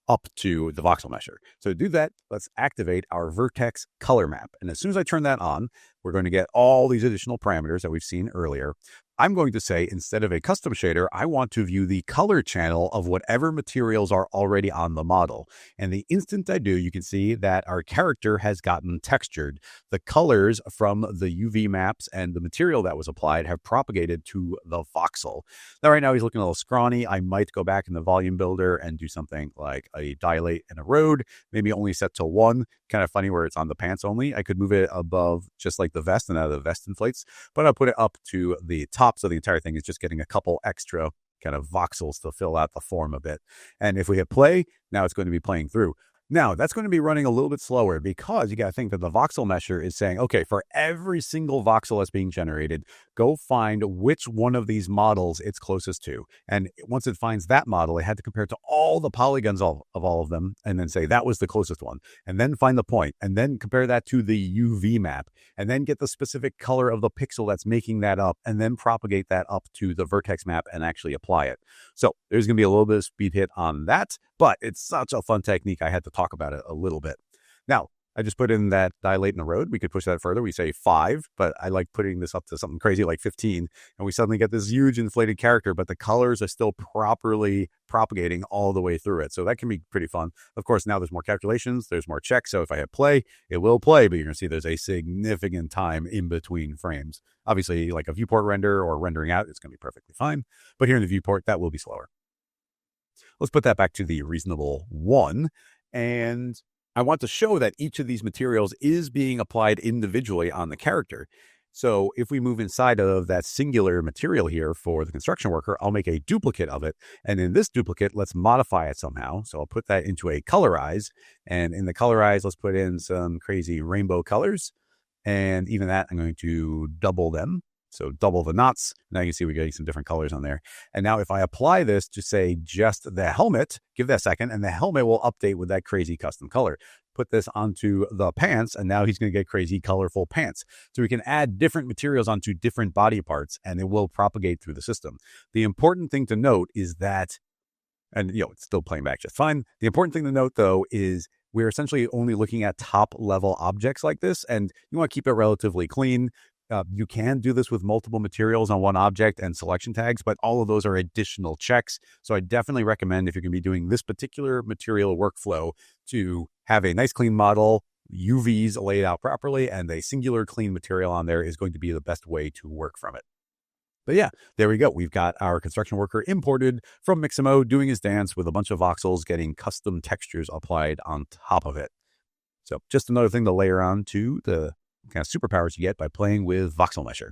up to the Voxel Mesher? So to do that, let's activate our vertex color map. And as soon as I turn that on, we're going to get all these additional parameters that we've seen earlier. I'm going to say, instead of a custom shader, I want to view the color channel of whatever materials are already on the model. And the instant I do, you can see that our character has gotten textured. The colors from the UV maps and the material that was applied have propagated to the voxel. Now, right now, he's looking a little scrawny. I might go back in the volume builder and do something like a dilate and erode, maybe only set to 1. Kind of funny where it's on the pants only. I could move it above just like the vest, and now the vest inflates, but I'll put it up to the top. So the entire thing is just getting a couple extra kind of voxels to fill out the form a bit. And if we hit play, now it's going to be playing through. Now, that's going to be running a little bit slower because you got to think that the Voxel Mesher is saying, okay, for every single voxel that's being generated, go find which one of these models it's closest to. And once it finds that model, it had to compare to all the polygons of all of them and then say that was the closest one. And then find the point and then compare that to the UV map and then get the specific color of the pixel that's making that up and then propagate that up to the vertex map and actually apply it. So there's going to be a little bit of speed hit on that, but it's such a fun technique. I had to talk about it a little bit. Now, I just put in that dilate in the road. We could push that further. We say 5, but I like putting this up to something crazy like 15. And we suddenly get this huge inflated character, but the colors are still properly propagating all the way through it. So that can be pretty fun. Of course, now there's more calculations. There's more checks. So if I hit play, it will play, but you're going to see there's a significant time in between frames. Obviously, like a viewport render or rendering out, it's going to be perfectly fine. But here in the viewport, that will be slower. Let's put that back to the reasonable 1. And I want to show that each of these materials is being applied individually on the character. So if we move inside of that singular material here for the construction worker, I'll make a duplicate of it. And in this duplicate, let's modify it somehow. So I'll put that into a colorize. And in the colorize, let's put in some crazy rainbow colors. And even that, I'm going to double them. So double the knots. Now you can see we're getting some different colors on there. And now if I apply this to say just the helmet, give that a second, and the helmet will update with that crazy custom color. Put this onto the pants, and now he's going to get crazy colorful pants. So we can add different materials onto different body parts, and it will propagate through the system. The important thing to note is that, and it's still playing back just fine. The important thing to note, though, is we're essentially only looking at top level objects like this, and you want to keep it relatively clean. You can do this with multiple materials on one object and selection tags, but all of those are additional checks. So I definitely recommend, if you're going to be doing this particular material workflow, to have a nice clean model, UVs laid out properly, and a singular clean material on there is going to be the best way to work from it. But yeah, there we go. We've got our construction worker imported from Miximo doing his dance with a bunch of voxels, getting custom textures applied on top of it. So just another thing to layer on to the kind of superpowers you get by playing with Voxel Mesher.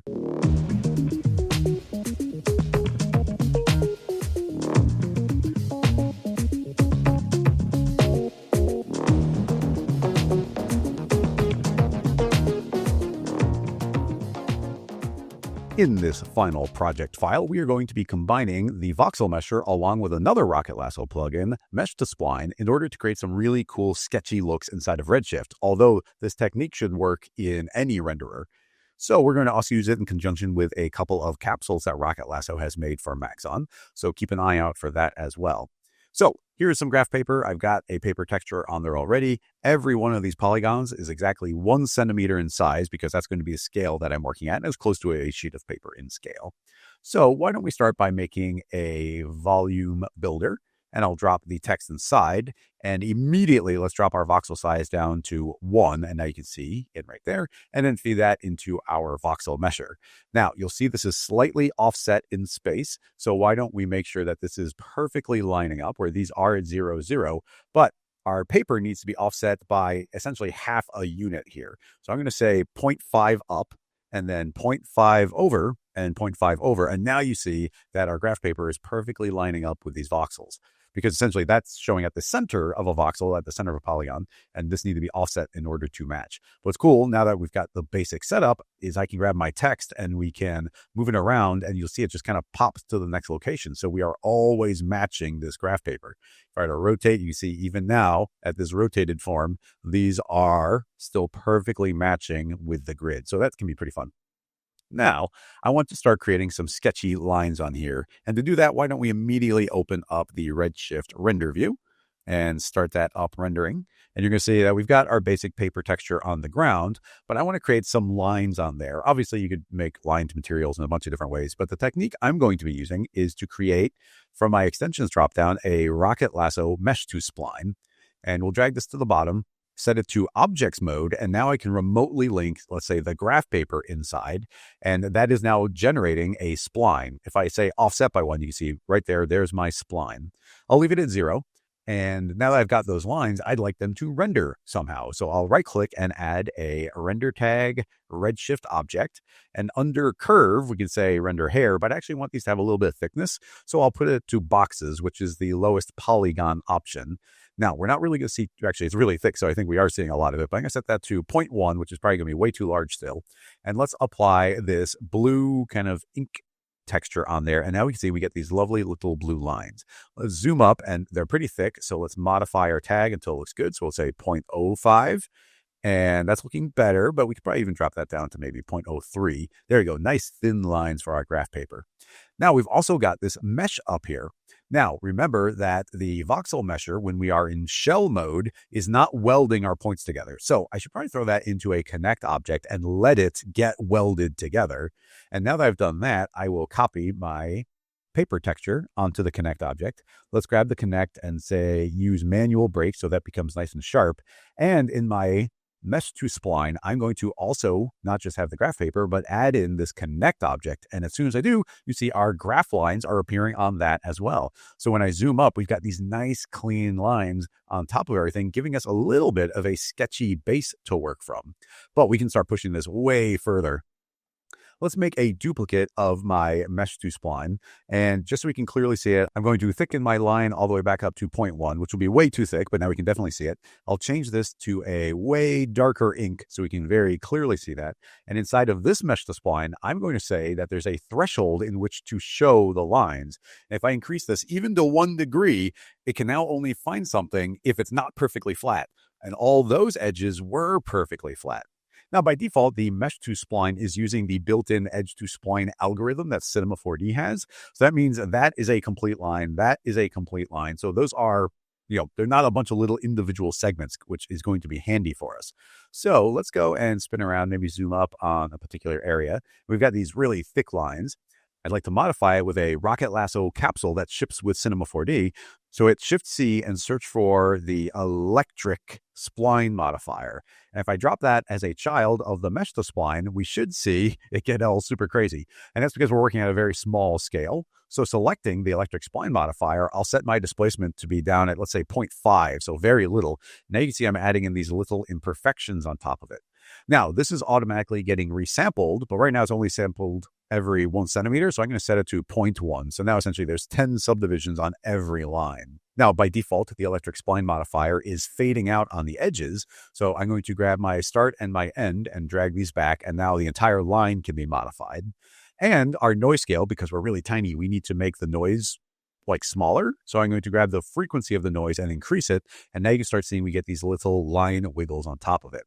In this final project file, we are going to be combining the Voxel Mesher along with another Rocket Lasso plugin, Mesh To Spline, in order to create some really cool sketchy looks inside of Redshift, although this technique should work in any renderer. So we're going to also use it in conjunction with a couple of capsules that Rocket Lasso has made for Maxon, so keep an eye out for that as well. So here's some graph paper. I've got a paper texture on there already. Every one of these polygons is exactly 1 centimeter in size because that's going to be the scale that I'm working at, and it's close to a sheet of paper in scale. So why don't we start by making a volume builder, and I'll drop the text inside, and immediately let's drop our voxel size down to 1, and now you can see it right there, and then feed that into our Voxel Mesher. Now, you'll see this is slightly offset in space, so why don't we make sure that this is perfectly lining up, where these are at 0, 0, but our paper needs to be offset by essentially half a unit here. So I'm going to say 0.5 up, and then 0.5 over, and 0.5 over, and now you see that our graph paper is perfectly lining up with these voxels, because essentially that's showing at the center of a voxel, at the center of a polygon, and this needs to be offset in order to match. What's cool, now that we've got the basic setup, is I can grab my text and we can move it around, and you'll see it just kind of pops to the next location. So we are always matching this graph paper. If I were to rotate, you see even now at this rotated form, these are still perfectly matching with the grid. So that can be pretty fun. Now, I want to start creating some sketchy lines on here. And to do that, why don't we immediately open up the Redshift render view and start that up rendering. And you're going to see that we've got our basic paper texture on the ground, but I want to create some lines on there. Obviously, you could make lined materials in a bunch of different ways, but the technique I'm going to be using is to create, from my extensions dropdown, a Rocket Lasso Mesh To Spline. And we'll drag this to the bottom, set it to objects mode, and now I can remotely link, let's say, the graph paper inside, and that is now generating a spline. If I say offset by 1, you can see right there, there's my spline. I'll leave it at 0, and now that I've got those lines, I'd like them to render somehow. So I'll right-click and add a render tag Redshift object, and under curve, we can say render hair, but I actually want these to have a little bit of thickness, so I'll put it to boxes, which is the lowest polygon option. Now, we're not really going to see, actually, it's really thick, so I think we are seeing a lot of it, but I'm going to set that to 0.1, which is probably going to be way too large still. And let's apply this blue kind of ink texture on there. And now we can see we get these lovely little blue lines. Let's zoom up, and they're pretty thick, so let's modify our tag until it looks good. So we'll say 0.05. And that's looking better, but we could probably even drop that down to maybe 0.03. There you go. Nice thin lines for our graph paper. Now we've also got this mesh up here. Now, remember that the Voxel Mesher, when we are in shell mode, is not welding our points together. So I should probably throw that into a connect object and let it get welded together. And now that I've done that, I will copy my paper texture onto the connect object. Let's grab the connect and say use manual break so that becomes nice and sharp. And in my Mesh To Spline, I'm going to also not just have the graph paper, but add in this connect object. And as soon as I do, you see our graph lines are appearing on that as well. So when I zoom up, we've got these nice clean lines on top of everything, giving us a little bit of a sketchy base to work from. But we can start pushing this way further. Let's make a duplicate of my Mesh To Spline. And just so we can clearly see it, I'm going to thicken my line all the way back up to 0.1, which will be way too thick, but now we can definitely see it. I'll change this to a way darker ink so we can very clearly see that. And inside of this Mesh To Spline, I'm going to say that there's a threshold in which to show the lines. And if I increase this even to 1 degree, it can now only find something if it's not perfectly flat. And all those edges were perfectly flat. Now, by default, the Mesh To Spline is using the built-in edge to spline algorithm that Cinema 4D has. So that means that is a complete line. That is a complete line. So those are, they're not a bunch of little individual segments, which is going to be handy for us. So let's go and spin around, maybe zoom up on a particular area. We've got these really thick lines. I'd like to modify it with a Rocket Lasso capsule that ships with Cinema 4D. So hit Shift-C and search for the electric spline modifier. And if I drop that as a child of the Mesh To Spline, we should see it get all super crazy. And that's because we're working at a very small scale. So selecting the electric spline modifier, I'll set my displacement to be down at, let's say, 0.5, so very little. Now you can see I'm adding in these little imperfections on top of it. Now, this is automatically getting resampled, but right now it's only sampled every 1 centimeter. So I'm going to set it to 0.1. So now essentially there's 10 subdivisions on every line. Now, by default, the electric spline modifier is fading out on the edges. So I'm going to grab my start and my end and drag these back. And now the entire line can be modified. And our noise scale, because we're really tiny, we need to make the noise smaller. So I'm going to grab the frequency of the noise and increase it. And now you can start seeing we get these little line wiggles on top of it.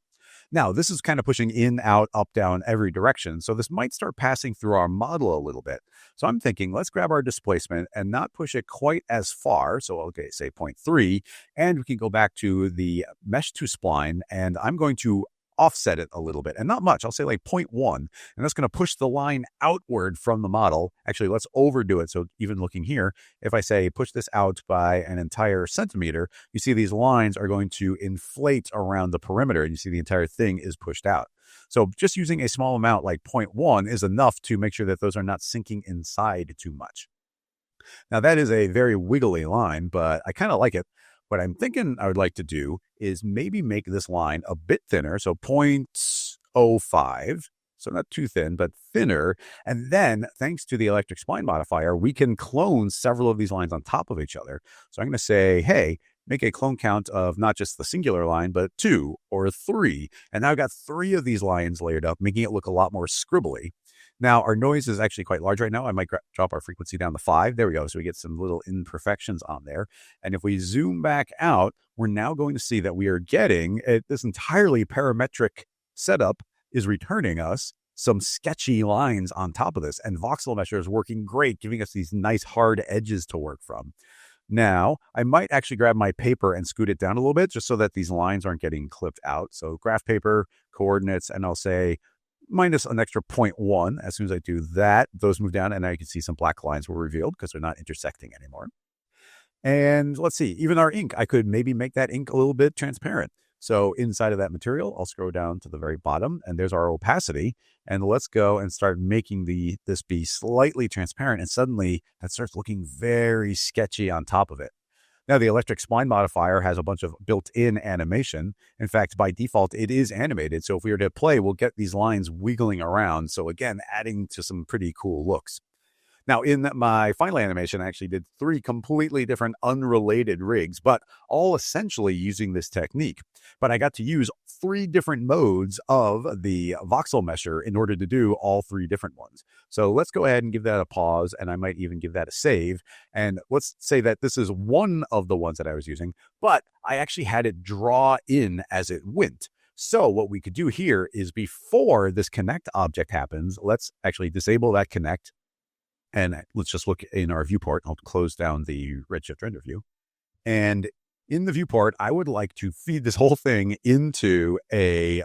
Now, this is kind of pushing in, out, up, down, every direction. So this might start passing through our model a little bit. So I'm thinking, let's grab our displacement and not push it quite as far. So, okay, say 0.3, and we can go back to the Mesh To Spline, and I'm going to offset it a little bit, and not much. I'll say 0.1, and that's going to push the line outward from the model. Actually, let's overdo it. So even looking here, if I say push this out by an entire centimeter, you see these lines are going to inflate around the perimeter, and you see the entire thing is pushed out. So just using a small amount like 0.1 is enough to make sure that those are not sinking inside too much. Now, that is a very wiggly line, but I kind of like it. What I'm thinking I would like to do is maybe make this line a bit thinner, so 0.05, so not too thin, but thinner. And then, thanks to the electric spline modifier, we can clone several of these lines on top of each other. So I'm going to say, hey, make a clone count of not just the singular line, but 2 or 3. And now I've got 3 of these lines layered up, making it look a lot more scribbly. Now, our noise is actually quite large right now. I might drop our frequency down to 5. There we go. So we get some little imperfections on there. And if we zoom back out, we're now going to see that we are getting this entirely parametric setup is returning us some sketchy lines on top of this. And Voxel Mesher is working great, giving us these nice hard edges to work from. Now, I might actually grab my paper and scoot it down a little bit just so that these lines aren't getting clipped out. So graph paper, coordinates, and I'll say minus an extra 0.1. As soon as I do that, those move down, and now you can see some black lines were revealed because they're not intersecting anymore. And let's see, even our ink, I could maybe make that ink a little bit transparent. So inside of that material, I'll scroll down to the very bottom, and there's our opacity. And let's go and start making this be slightly transparent, and suddenly that starts looking very sketchy on top of it. Now, the electric spline modifier has a bunch of built-in animation. In fact, by default, it is animated. So if we were to play, we'll get these lines wiggling around. So again, adding to some pretty cool looks. Now, in my final animation, I actually did 3 completely different unrelated rigs, but all essentially using this technique. But I got to use 3 different modes of the Voxel Mesher in order to do all 3 different ones. So let's go ahead and give that a pause, and I might even give that a save. And let's say that this is one of the ones that I was using, but I actually had it draw in as it went. So what we could do here is before this connect object happens, let's actually disable that connect. And let's just look in our viewport. I'll close down the Redshift render view. And in the viewport, I would like to feed this whole thing into a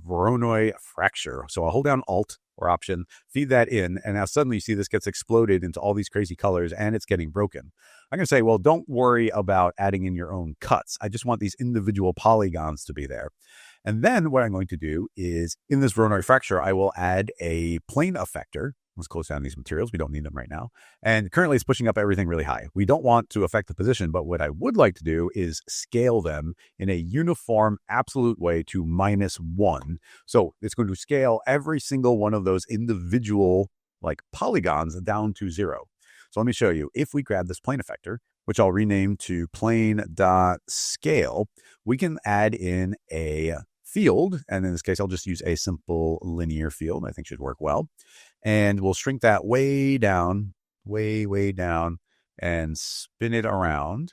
Voronoi fracture. So I'll hold down Alt or Option, feed that in, and now suddenly you see this gets exploded into all these crazy colors and it's getting broken. I'm going to say, well, don't worry about adding in your own cuts. I just want these individual polygons to be there. And then what I'm going to do is in this Voronoi fracture, I will add a plane effector. Let's close down these materials. We don't need them right now. And currently it's pushing up everything really high. We don't want to affect the position, but what I would like to do is scale them in a uniform absolute way to -1. So it's going to scale every single one of those individual like polygons down to 0. So let me show you. If we grab this plane effector, which I'll rename to plane.scale, we can add in a field. And in this case, I'll just use a simple linear field. I think should work well. And we'll shrink that way down, way down, and spin it around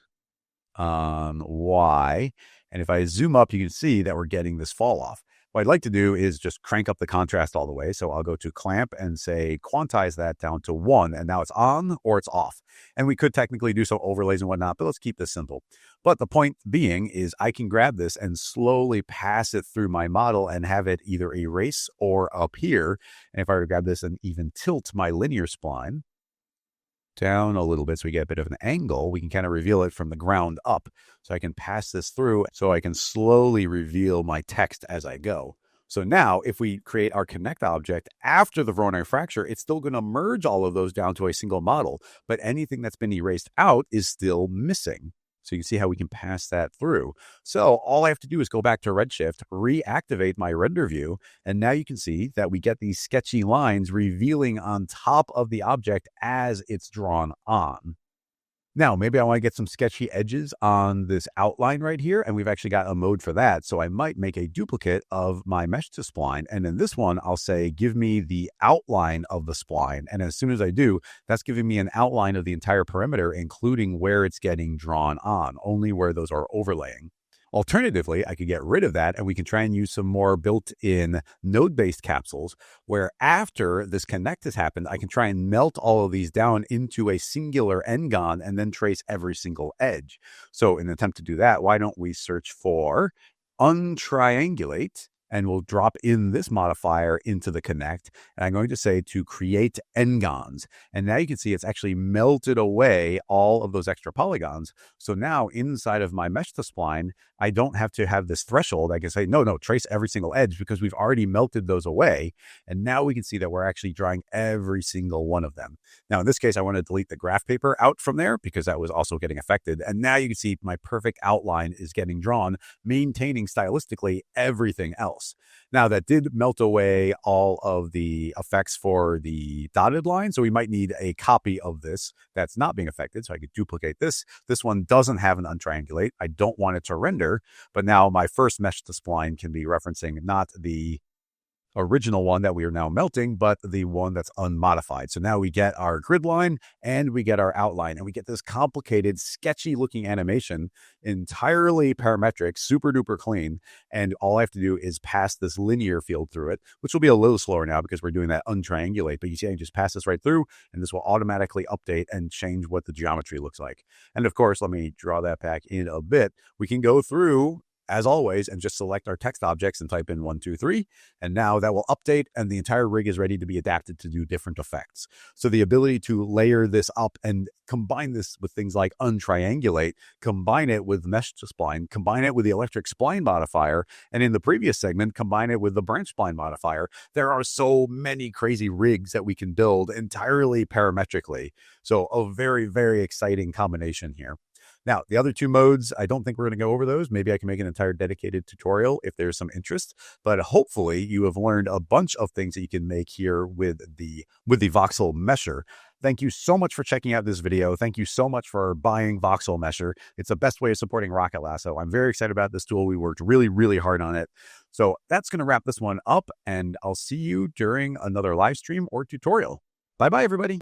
on Y. And if I zoom up, you can see that we're getting this fall off. What I'd like to do is just crank up the contrast all the way. So I'll go to clamp and say quantize that down to 1. And now it's on or it's off. And we could technically do some overlays and whatnot, but let's keep this simple. But the point being is I can grab this and slowly pass it through my model and have it either erase or appear. And if I were to grab this and even tilt my linear spline down a little bit so we get a bit of an angle, we can kind of reveal it from the ground up. So I can pass this through so I can slowly reveal my text as I go. So now if we create our connect object after the Voronoi fracture, it's still going to merge all of those down to a single model, but anything that's been erased out is still missing. So you can see how we can pass that through. So all I have to do is go back to Redshift, reactivate my render view, and now you can see that we get these sketchy lines revealing on top of the object as it's drawn on. Now, maybe I want to get some sketchy edges on this outline right here, and we've actually got a mode for that. So I might make a duplicate of my Mesh to Spline, and in this one, I'll say, give me the outline of the spline. And as soon as I do, that's giving me an outline of the entire perimeter, including where it's getting drawn on, only where those are overlaying. Alternatively, I could get rid of that and we can try and use some more built-in node-based capsules where after this connect has happened, I can try and melt all of these down into a singular n-gon and then trace every single edge. So in an attempt to do that, why don't we search for untriangulate? And we'll drop in this modifier into the connect. And I'm going to say to create n-gons. And now you can see it's actually melted away all of those extra polygons. So now inside of my Mesh to Spline, I don't have to have this threshold. I can say, no, trace every single edge because we've already melted those away. And now we can see that we're actually drawing every single one of them. Now, in this case, I want to delete the graph paper out from there because that was also getting affected. And now you can see my perfect outline is getting drawn, maintaining stylistically everything else. Now that did melt away all of the effects for the dotted line. So we might need a copy of this that's not being affected. So I could duplicate this. This one doesn't have an untriangulate. I don't want it to render, but now my first Mesh to Spline can be referencing not the original one that we are now melting, but the one that's unmodified. So now we get our grid line and we get our outline and we get this complicated, sketchy looking animation, entirely parametric, super duper clean. And all I have to do is pass this linear field through it, which will be a little slower now because we're doing that untriangulate. But you see, I can just pass this right through and this will automatically update and change what the geometry looks like. And of course, let me draw that back in a bit. We can go through as always, and just select our text objects and type in 1, 2, 3. And now that will update and the entire rig is ready to be adapted to do different effects. So the ability to layer this up and combine this with things like untriangulate, combine it with Mesh to Spline, combine it with the electric spline modifier, and in the previous segment, combine it with the branch spline modifier. There are so many crazy rigs that we can build entirely parametrically. So a very, very exciting combination here. Now, the other two modes, I don't think we're going to go over those. Maybe I can make an entire dedicated tutorial if there's some interest, but hopefully you have learned a bunch of things that you can make here with the Voxel Mesher. Thank you so much for checking out this video. Thank you so much for buying Voxel Mesher. It's the best way of supporting Rocket Lasso. I'm very excited about this tool. We worked really, really hard on it. So that's going to wrap this one up, and I'll see you during another live stream or tutorial. Bye-bye, everybody.